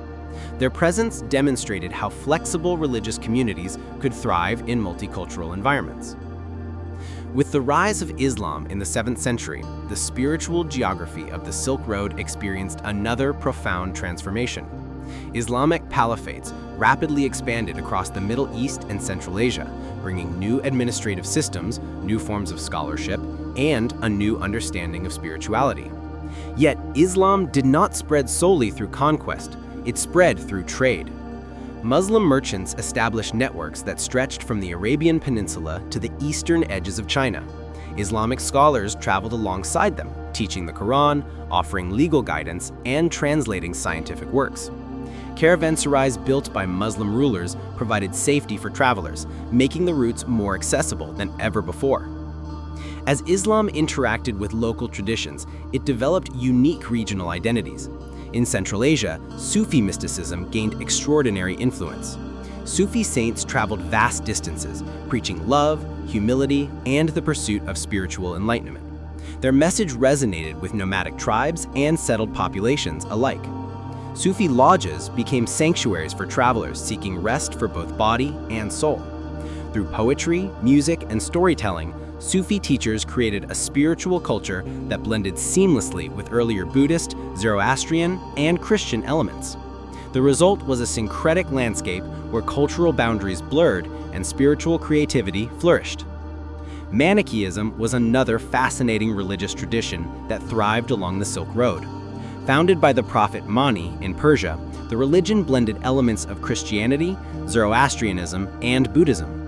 Their presence demonstrated how flexible religious communities could thrive in multicultural environments. With the rise of Islam in the 7th century, the spiritual geography of the Silk Road experienced another profound transformation. Islamic caliphates rapidly expanded across the Middle East and Central Asia, bringing new administrative systems, new forms of scholarship, and a new understanding of spirituality. Yet, Islam did not spread solely through conquest, it spread through trade. Muslim merchants established networks that stretched from the Arabian Peninsula to the eastern edges of China. Islamic scholars traveled alongside them, teaching the Quran, offering legal guidance, and translating scientific works. Caravanserais built by Muslim rulers provided safety for travelers, making the routes more accessible than ever before. As Islam interacted with local traditions, it developed unique regional identities. In Central Asia, Sufi mysticism gained extraordinary influence. Sufi saints traveled vast distances, preaching love, humility, and the pursuit of spiritual enlightenment. Their message resonated with nomadic tribes and settled populations alike. Sufi lodges became sanctuaries for travelers seeking rest for both body and soul. Through poetry, music, and storytelling, Sufi teachers created a spiritual culture that blended seamlessly with earlier Buddhist, Zoroastrian, and Christian elements. The result was a syncretic landscape where cultural boundaries blurred and spiritual creativity flourished. Manichaeism was another fascinating religious tradition that thrived along the Silk Road. Founded by the prophet Mani in Persia, the religion blended elements of Christianity, Zoroastrianism, and Buddhism.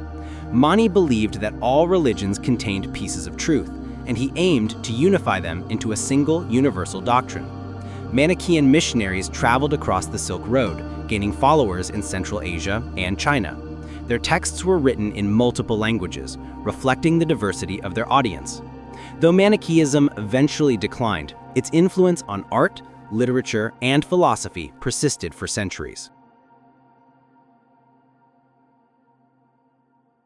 Mani believed that all religions contained pieces of truth, and he aimed to unify them into a single universal doctrine. Manichaean missionaries traveled across the Silk Road, gaining followers in Central Asia and China. Their texts were written in multiple languages, reflecting the diversity of their audience. Though Manichaeism eventually declined, its influence on art, literature, and philosophy persisted for centuries.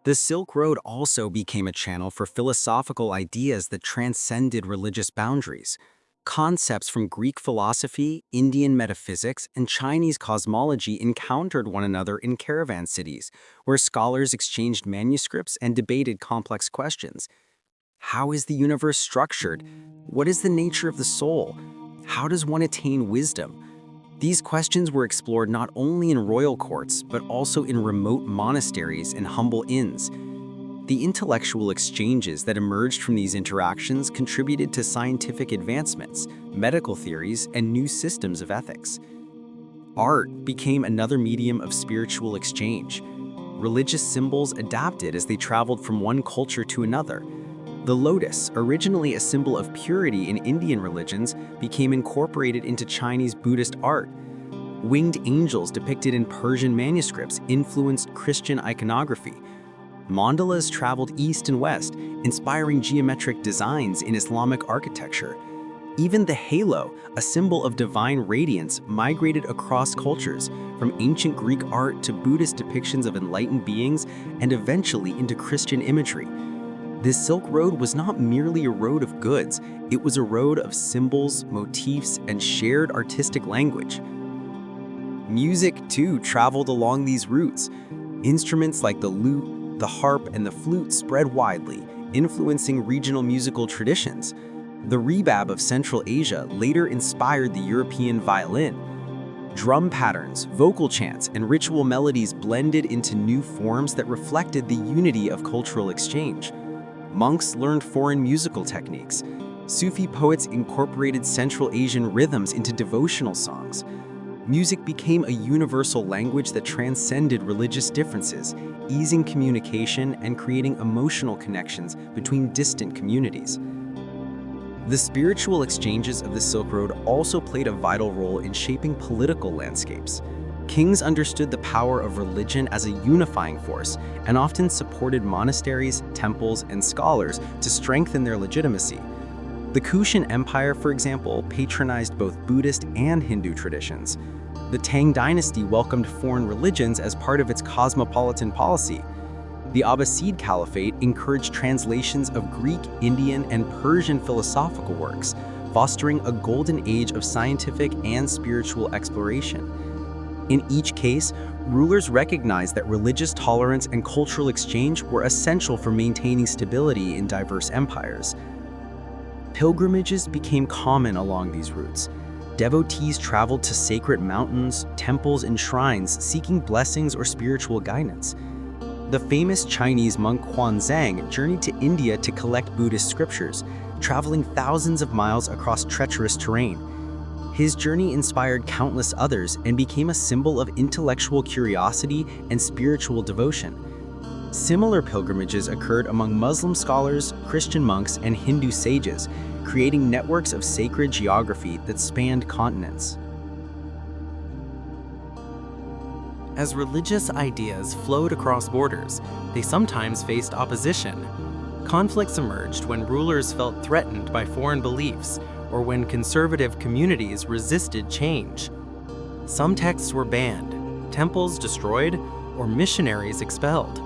The Silk Road also became a channel for philosophical ideas that transcended religious boundaries. Concepts from Greek philosophy, Indian metaphysics, and Chinese cosmology encountered one another in caravan cities, where scholars exchanged manuscripts and debated complex questions. How is the universe structured? What is the nature of the soul? How does one attain wisdom? These questions were explored not only in royal courts, but also in remote monasteries and humble inns. The intellectual exchanges that emerged from these interactions contributed to scientific advancements, medical theories, and new systems of ethics. Art became another medium of spiritual exchange. Religious symbols adapted as they traveled from one culture to another. The lotus, originally a symbol of purity in Indian religions, became incorporated into Chinese Buddhist art. Winged angels depicted in Persian manuscripts influenced Christian iconography. Mandalas traveled east and west, inspiring geometric designs in Islamic architecture. Even the halo, a symbol of divine radiance, migrated across cultures, from ancient Greek art to Buddhist depictions of enlightened beings, and eventually into Christian imagery. This Silk Road was not merely a road of goods, it was a road of symbols, motifs, and shared artistic language. Music, too, traveled along these routes. Instruments like the lute, the harp, and the flute spread widely, influencing regional musical traditions. The rebab of Central Asia later inspired the European violin. Drum patterns, vocal chants, and ritual melodies blended into new forms that reflected the unity of cultural exchange. Monks learned foreign musical techniques. Sufi poets incorporated Central Asian rhythms into devotional songs. Music became a universal language that transcended religious differences, easing communication and creating emotional connections between distant communities. The spiritual exchanges of the Silk Road also played a vital role in shaping political landscapes. Kings understood the power of religion as a unifying force and often supported monasteries, temples, and scholars to strengthen their legitimacy. The Kushan Empire, for example, patronized both Buddhist and Hindu traditions. The Tang dynasty welcomed foreign religions as part of its cosmopolitan policy. The Abbasid Caliphate encouraged translations of Greek, Indian, and Persian philosophical works, fostering a golden age of scientific and spiritual exploration. In each case, rulers recognized that religious tolerance and cultural exchange were essential for maintaining stability in diverse empires. Pilgrimages became common along these routes. Devotees traveled to sacred mountains, temples, and shrines seeking blessings or spiritual guidance. The famous Chinese monk Xuanzang journeyed to India to collect Buddhist scriptures, traveling thousands of miles across treacherous terrain. His journey inspired countless others and became a symbol of intellectual curiosity and spiritual devotion. Similar pilgrimages occurred among Muslim scholars, Christian monks, and Hindu sages, creating networks of sacred geography that spanned continents. As religious ideas flowed across borders, they sometimes faced opposition. Conflicts emerged when rulers felt threatened by foreign beliefs or when conservative communities resisted change. Some texts were banned, temples destroyed, or missionaries expelled.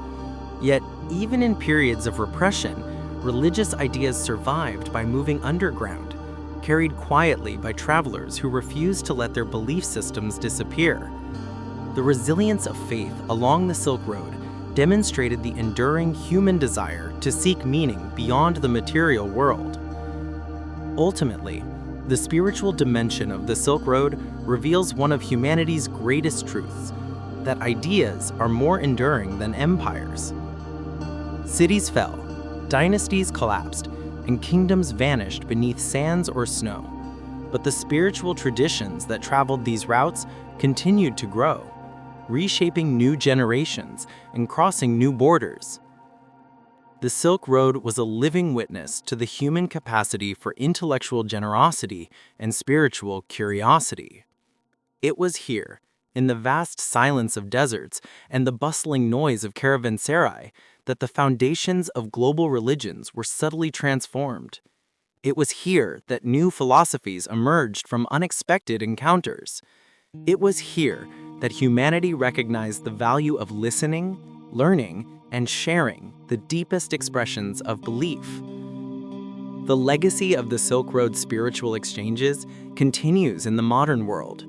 Yet, even in periods of repression, religious ideas survived by moving underground, carried quietly by travelers who refused to let their belief systems disappear. The resilience of faith along the Silk Road demonstrated the enduring human desire to seek meaning beyond the material world. Ultimately, the spiritual dimension of the Silk Road reveals one of humanity's greatest truths, that ideas are more enduring than empires. Cities fell, dynasties collapsed, and kingdoms vanished beneath sands or snow. But the spiritual traditions that traveled these routes continued to grow, reshaping new generations and crossing new borders. The Silk Road was a living witness to the human capacity for intellectual generosity and spiritual curiosity. It was here, in the vast silence of deserts and the bustling noise of caravanserai, that the foundations of global religions were subtly transformed. It was here that new philosophies emerged from unexpected encounters. It was here that humanity recognized the value of listening, learning, and sharing the deepest expressions of belief. The legacy of the Silk Road spiritual exchanges continues in the modern world.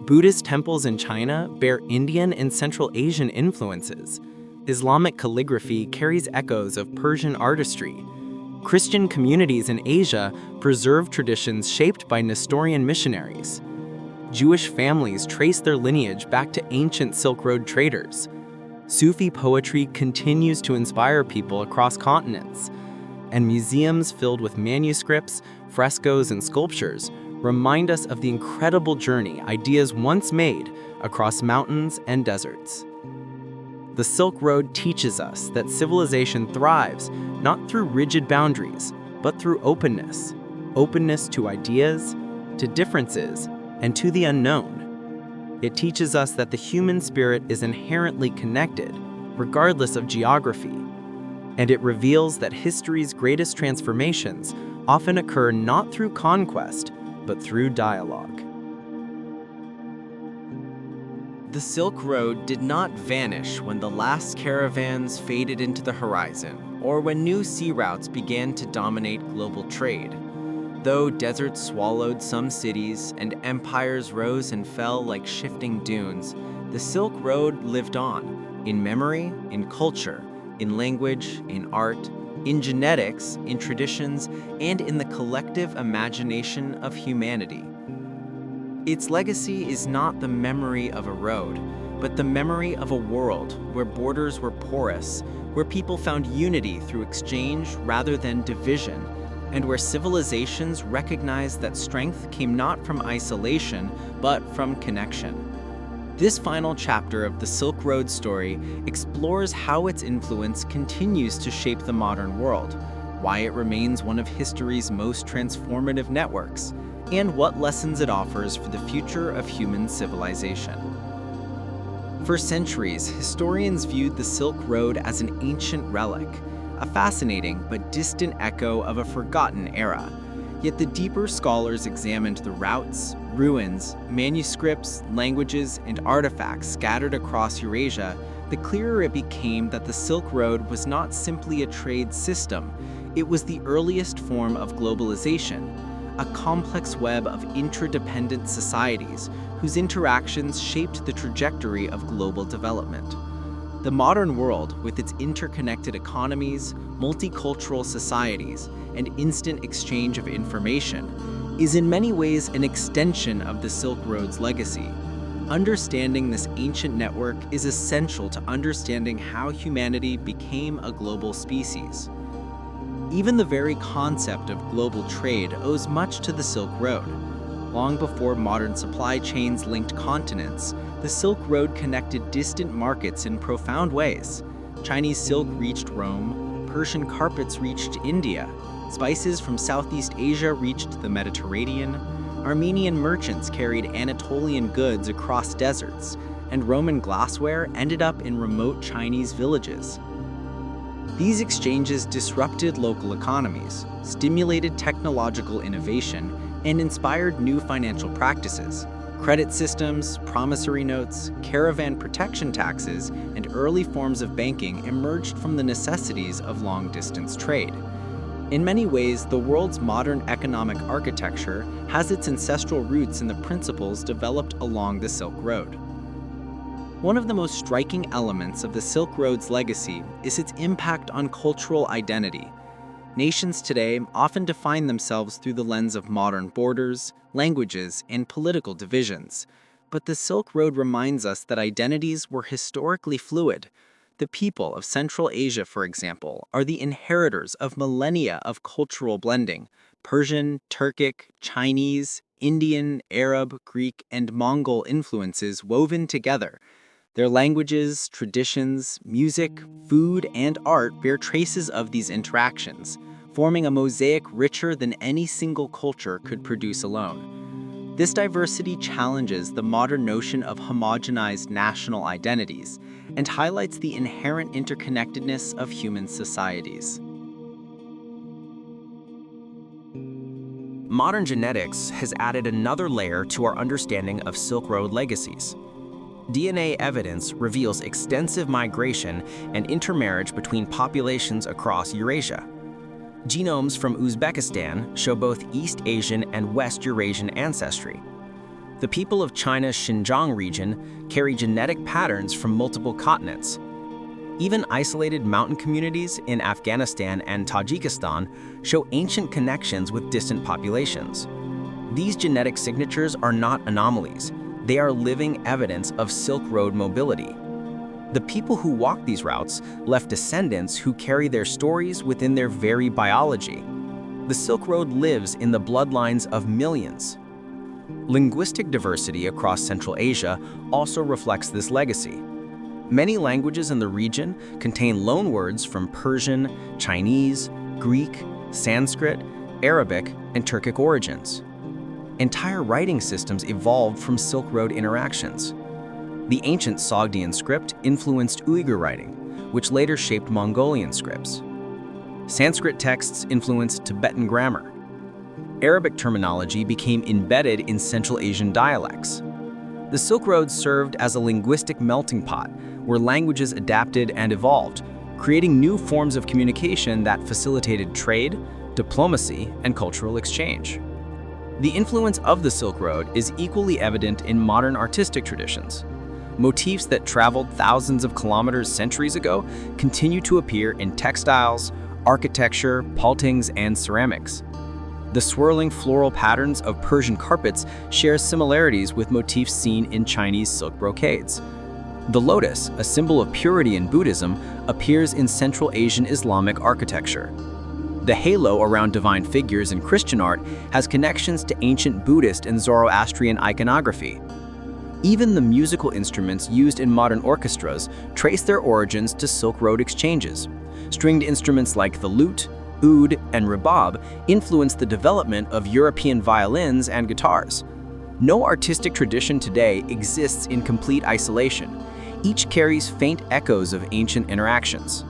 Buddhist temples in China bear Indian and Central Asian influences. Islamic calligraphy carries echoes of Persian artistry. Christian communities in Asia preserve traditions shaped by Nestorian missionaries. Jewish families trace their lineage back to ancient Silk Road traders. Sufi poetry continues to inspire people across continents, and museums filled with manuscripts, frescoes, and sculptures remind us of the incredible journey ideas once made across mountains and deserts. The Silk Road teaches us that civilization thrives not through rigid boundaries, but through openness. Openness to ideas, to differences, and to the unknown. It teaches us that the human spirit is inherently connected, regardless of geography. And it reveals that history's greatest transformations often occur not through conquest, but through dialogue. The Silk Road did not vanish when the last caravans faded into the horizon, or when new sea routes began to dominate global trade. Though deserts swallowed some cities and empires rose and fell like shifting dunes, the Silk Road lived on, in memory, in culture, in language, in art, in genetics, in traditions, and in the collective imagination of humanity. Its legacy is not the memory of a road, but the memory of a world where borders were porous, where people found unity through exchange rather than division, and where civilizations recognized that strength came not from isolation, but from connection. This final chapter of the Silk Road story explores how its influence continues to shape the modern world, why it remains one of history's most transformative networks, and what lessons it offers for the future of human civilization. For centuries, historians viewed the Silk Road as an ancient relic, a fascinating but distant echo of a forgotten era. Yet the deeper scholars examined the routes, ruins, manuscripts, languages, and artifacts scattered across Eurasia, the clearer it became that the Silk Road was not simply a trade system, it was the earliest form of globalization, a complex web of interdependent societies whose interactions shaped the trajectory of global development. The modern world, with its interconnected economies, multicultural societies, and instant exchange of information, is in many ways an extension of the Silk Road's legacy. Understanding this ancient network is essential to understanding how humanity became a global species. Even the very concept of global trade owes much to the Silk Road. Long before modern supply chains linked continents, the Silk Road connected distant markets in profound ways. Chinese silk reached Rome, Persian carpets reached India, spices from Southeast Asia reached the Mediterranean, Armenian merchants carried Anatolian goods across deserts, and Roman glassware ended up in remote Chinese villages. These exchanges disrupted local economies, stimulated technological innovation, and inspired new financial practices. Credit systems, promissory notes, caravan protection taxes, and early forms of banking emerged from the necessities of long-distance trade. In many ways, the world's modern economic architecture has its ancestral roots in the principles developed along the Silk Road. One of the most striking elements of the Silk Road's legacy is its impact on cultural identity. Nations today often define themselves through the lens of modern borders, languages, and political divisions. But the Silk Road reminds us that identities were historically fluid. The people of Central Asia, for example, are the inheritors of millennia of cultural blending. Persian, Turkic, Chinese, Indian, Arab, Greek, and Mongol influences woven together. Their languages, traditions, music, food, and art bear traces of these interactions, forming a mosaic richer than any single culture could produce alone. This diversity challenges the modern notion of homogenized national identities and highlights the inherent interconnectedness of human societies. Modern genetics has added another layer to our understanding of Silk Road legacies. DNA evidence reveals extensive migration and intermarriage between populations across Eurasia. Genomes from Uzbekistan show both East Asian and West Eurasian ancestry. The people of China's Xinjiang region carry genetic patterns from multiple continents. Even isolated mountain communities in Afghanistan and Tajikistan show ancient connections with distant populations. These genetic signatures are not anomalies. They are living evidence of Silk Road mobility. The people who walked these routes left descendants who carry their stories within their very biology. The Silk Road lives in the bloodlines of millions. Linguistic diversity across Central Asia also reflects this legacy. Many languages in the region contain loanwords from Persian, Chinese, Greek, Sanskrit, Arabic, and Turkic origins. Entire writing systems evolved from Silk Road interactions. The ancient Sogdian script influenced Uyghur writing, which later shaped Mongolian scripts. Sanskrit texts influenced Tibetan grammar. Arabic terminology became embedded in Central Asian dialects. The Silk Road served as a linguistic melting pot where languages adapted and evolved, creating new forms of communication that facilitated trade, diplomacy, and cultural exchange. The influence of the Silk Road is equally evident in modern artistic traditions. Motifs that traveled thousands of kilometers centuries ago continue to appear in textiles, architecture, paintings, and ceramics. The swirling floral patterns of Persian carpets share similarities with motifs seen in Chinese silk brocades. The lotus, a symbol of purity in Buddhism, appears in Central Asian Islamic architecture. The halo around divine figures in Christian art has connections to ancient Buddhist and Zoroastrian iconography. Even the musical instruments used in modern orchestras trace their origins to Silk Road exchanges. Stringed instruments like the lute, oud, and rebab influenced the development of European violins and guitars. No artistic tradition today exists in complete isolation. Each carries faint echoes of ancient interactions.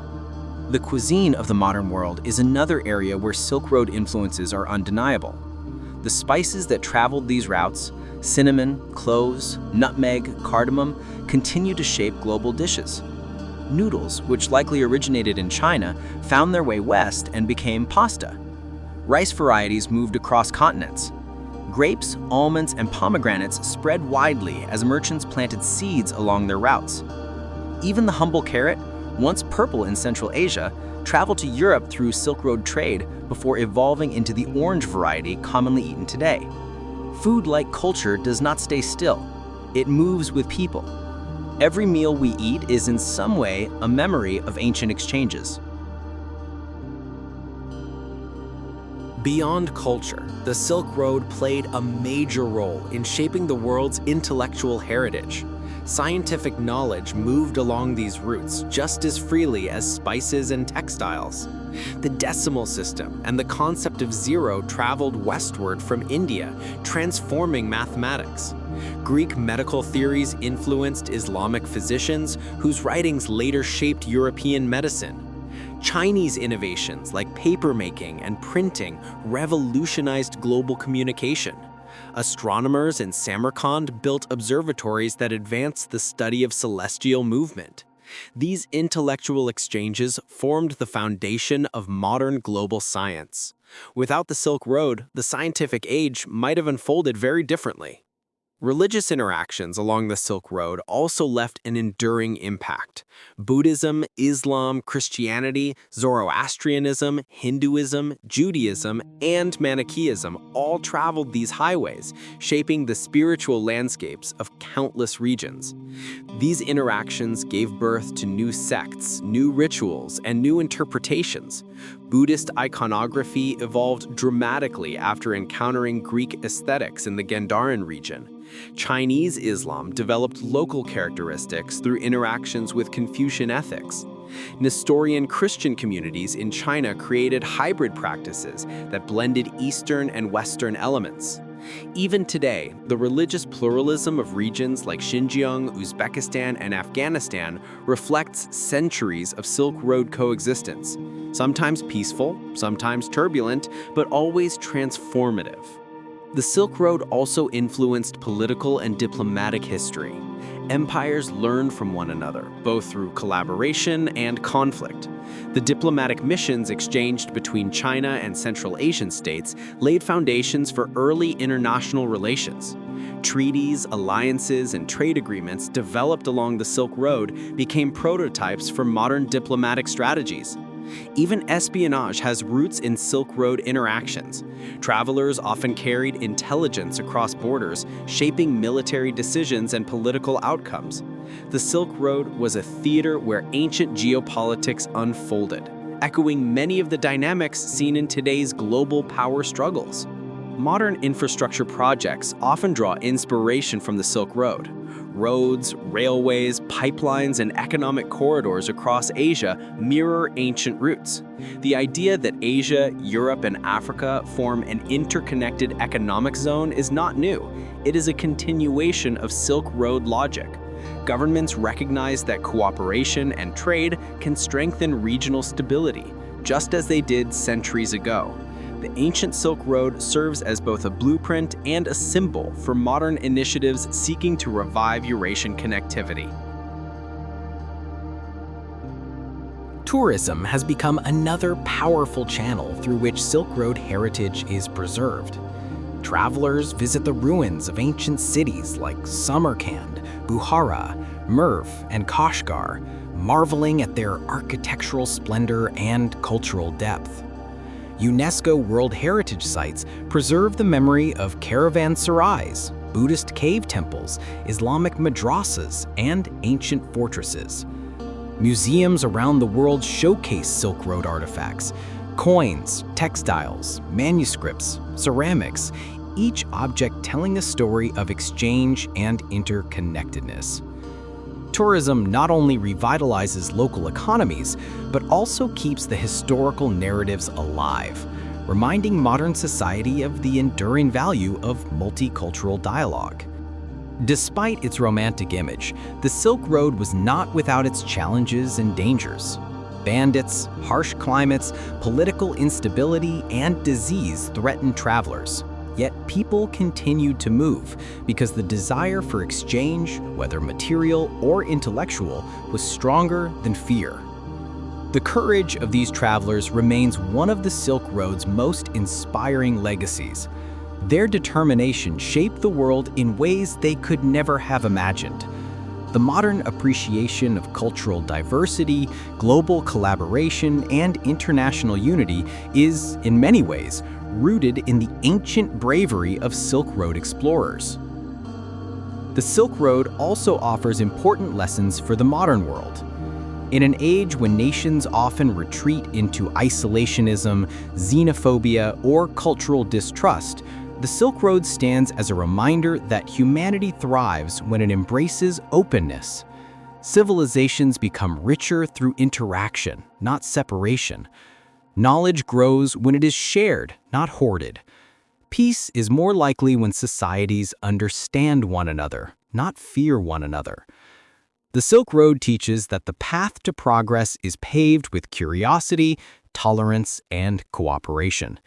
The cuisine of the modern world is another area where Silk Road influences are undeniable. The spices that traveled these routes, cinnamon, cloves, nutmeg, cardamom, continue to shape global dishes. Noodles, which likely originated in China, found their way west and became pasta. Rice varieties moved across continents. Grapes, almonds, and pomegranates spread widely as merchants planted seeds along their routes. Even the humble carrot, once purple in Central Asia, traveled to Europe through Silk Road trade before evolving into the orange variety commonly eaten today. Food, like culture, does not stay still. It moves with people. Every meal we eat is in some way a memory of ancient exchanges. Beyond culture, the Silk Road played a major role in shaping the world's intellectual heritage. Scientific knowledge moved along these routes just as freely as spices and textiles. The decimal system and the concept of zero traveled westward from India, transforming mathematics. Greek medical theories influenced Islamic physicians, whose writings later shaped European medicine. Chinese innovations like papermaking and printing revolutionized global communication. Astronomers in Samarkand built observatories that advanced the study of celestial movement. These intellectual exchanges formed the foundation of modern global science. Without the Silk Road, the scientific age might have unfolded very differently. Religious interactions along the Silk Road also left an enduring impact. Buddhism, Islam, Christianity, Zoroastrianism, Hinduism, Judaism, and Manichaeism all traveled these highways, shaping the spiritual landscapes of countless regions. These interactions gave birth to new sects, new rituals, and new interpretations. Buddhist iconography evolved dramatically after encountering Greek aesthetics in the Gandharan region. Chinese Islam developed local characteristics through interactions with Confucian ethics. Nestorian Christian communities in China created hybrid practices that blended Eastern and Western elements. Even today, the religious pluralism of regions like Xinjiang, Uzbekistan, and Afghanistan reflects centuries of Silk Road coexistence, sometimes peaceful, sometimes turbulent, but always transformative. The Silk Road also influenced political and diplomatic history. Empires learned from one another, both through collaboration and conflict. The diplomatic missions exchanged between China and Central Asian states laid foundations for early international relations. Treaties, alliances, and trade agreements developed along the Silk Road became prototypes for modern diplomatic strategies. Even espionage has roots in Silk Road interactions. Travelers often carried intelligence across borders, shaping military decisions and political outcomes. The Silk Road was a theater where ancient geopolitics unfolded, echoing many of the dynamics seen in today's global power struggles. Modern infrastructure projects often draw inspiration from the Silk Road. Roads, railways, pipelines, and economic corridors across Asia mirror ancient roots. The idea that Asia, Europe, and Africa form an interconnected economic zone is not new. It is a continuation of Silk Road logic. Governments recognize that cooperation and trade can strengthen regional stability, just as they did centuries ago. The ancient Silk Road serves as both a blueprint and a symbol for modern initiatives seeking to revive Eurasian connectivity. Tourism has become another powerful channel through which Silk Road heritage is preserved. Travelers visit the ruins of ancient cities like Samarkand, Bukhara, Merv, and Kashgar, marveling at their architectural splendor and cultural depth. UNESCO World Heritage Sites preserve the memory of caravanserais, Buddhist cave temples, Islamic madrasas, and ancient fortresses. Museums around the world showcase Silk Road artifacts, coins, textiles, manuscripts, ceramics, each object telling a story of exchange and interconnectedness. Tourism not only revitalizes local economies, but also keeps the historical narratives alive, reminding modern society of the enduring value of multicultural dialogue. Despite its romantic image, the Silk Road was not without its challenges and dangers. Bandits, harsh climates, political instability, and disease threatened travelers. Yet people continued to move because the desire for exchange, whether material or intellectual, was stronger than fear. The courage of these travelers remains one of the Silk Road's most inspiring legacies. Their determination shaped the world in ways they could never have imagined. The modern appreciation of cultural diversity, global collaboration, and international unity is, in many ways, rooted in the ancient bravery of Silk Road explorers. The Silk Road also offers important lessons for the modern world. In an age when nations often retreat into isolationism, xenophobia, or cultural distrust, the Silk Road stands as a reminder that humanity thrives when it embraces openness. Civilizations become richer through interaction, not separation. Knowledge grows when it is shared, not hoarded. Peace is more likely when societies understand one another, not fear one another. The Silk Road teaches that the path to progress is paved with curiosity, tolerance, and cooperation.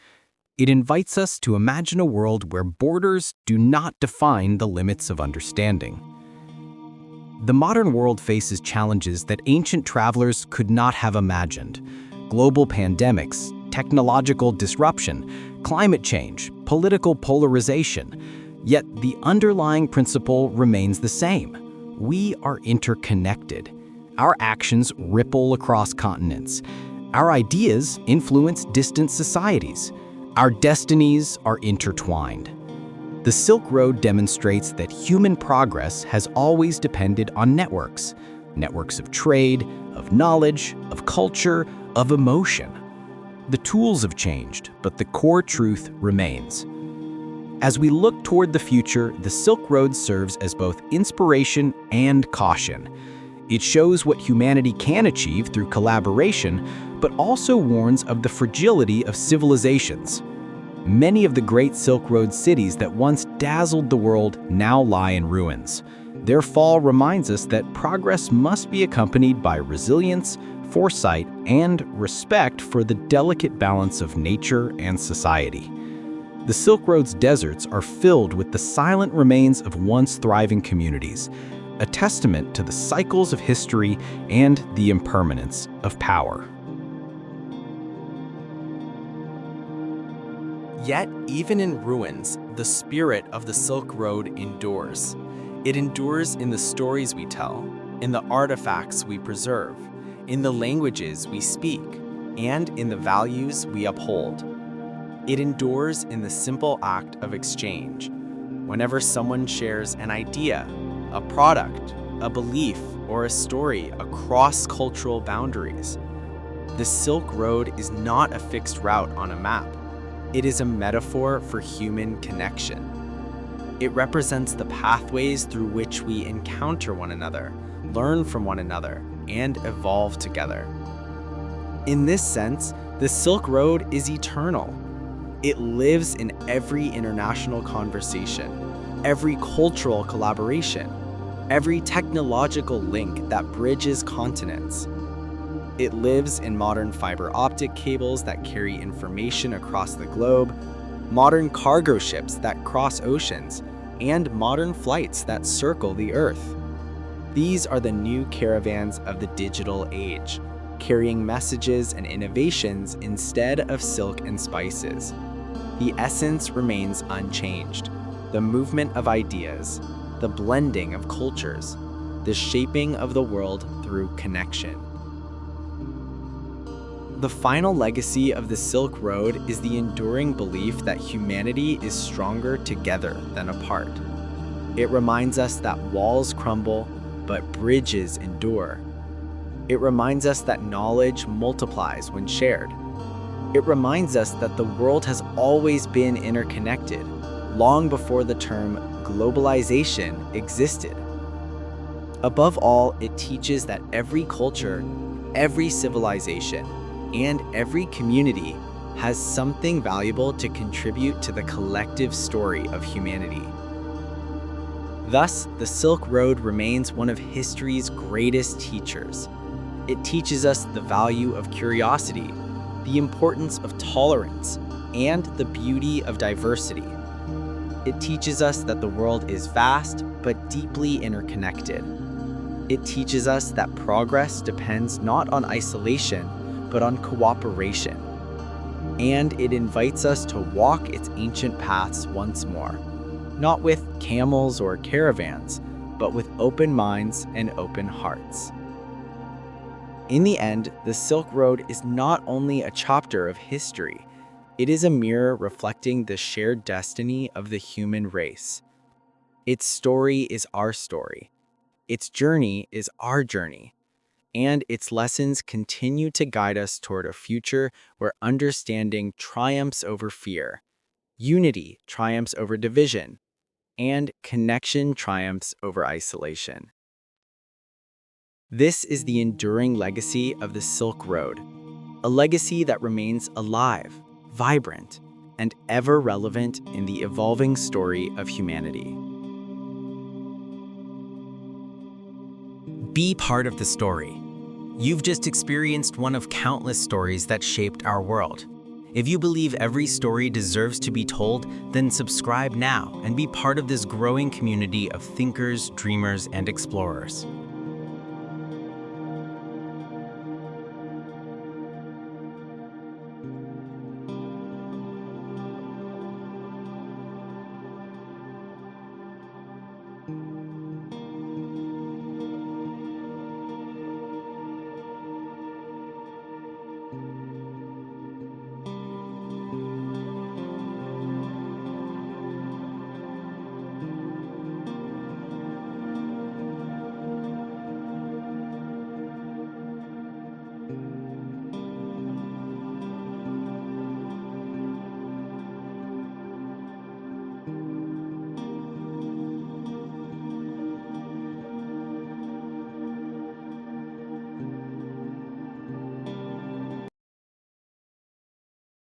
It invites us to imagine a world where borders do not define the limits of understanding. The modern world faces challenges that ancient travelers could not have imagined. Global pandemics, technological disruption, climate change, political polarization. Yet the underlying principle remains the same. We are interconnected. Our actions ripple across continents. Our ideas influence distant societies. Our destinies are intertwined. The Silk Road demonstrates that human progress has always depended on networks of trade, of knowledge, of culture, of emotion. The tools have changed, but the core truth remains. As we look toward the future, the Silk Road serves as both inspiration and caution. It shows what humanity can achieve through collaboration, but also warns of the fragility of civilizations. Many of the great Silk Road cities that once dazzled the world now lie in ruins. Their fall reminds us that progress must be accompanied by resilience, foresight, and respect for the delicate balance of nature and society. The Silk Road's deserts are filled with the silent remains of once thriving communities, a testament to the cycles of history and the impermanence of power. Yet, even in ruins, the spirit of the Silk Road endures. It endures in the stories we tell, in the artifacts we preserve, in the languages we speak, and in the values we uphold. It endures in the simple act of exchange. Whenever someone shares an idea, a product, a belief, or a story across cultural boundaries. The Silk Road is not a fixed route on a map. It is a metaphor for human connection. It represents the pathways through which we encounter one another, learn from one another, and evolve together. In this sense, the Silk Road is eternal. It lives in every international conversation, every cultural collaboration, every technological link that bridges continents. It lives in modern fiber optic cables that carry information across the globe, modern cargo ships that cross oceans, and modern flights that circle the Earth. These are the new caravans of the digital age, carrying messages and innovations instead of silk and spices. The essence remains unchanged: the movement of ideas, the blending of cultures, the shaping of the world through connection. The final legacy of the Silk Road is the enduring belief that humanity is stronger together than apart. It reminds us that walls crumble, but bridges endure. It reminds us that knowledge multiplies when shared. It reminds us that the world has always been interconnected, long before the term globalization existed. Above all, it teaches that every culture, every civilization, and every community has something valuable to contribute to the collective story of humanity. Thus, the Silk Road remains one of history's greatest teachers. It teaches us the value of curiosity, the importance of tolerance, and the beauty of diversity. It teaches us that the world is vast but deeply interconnected. It teaches us that progress depends not on isolation, but on cooperation. And it invites us to walk its ancient paths once more, not with camels or caravans, but with open minds and open hearts. In the end, the Silk Road is not only a chapter of history, it is a mirror reflecting the shared destiny of the human race. Its story is our story. Its journey is our journey. And its lessons continue to guide us toward a future where understanding triumphs over fear, unity triumphs over division, and connection triumphs over isolation. This is the enduring legacy of the Silk Road, a legacy that remains alive, vibrant, and ever relevant in the evolving story of humanity. Be part of the story. You've just experienced one of countless stories that shaped our world. If you believe every story deserves to be told, then subscribe now and be part of this growing community of thinkers, dreamers, and explorers.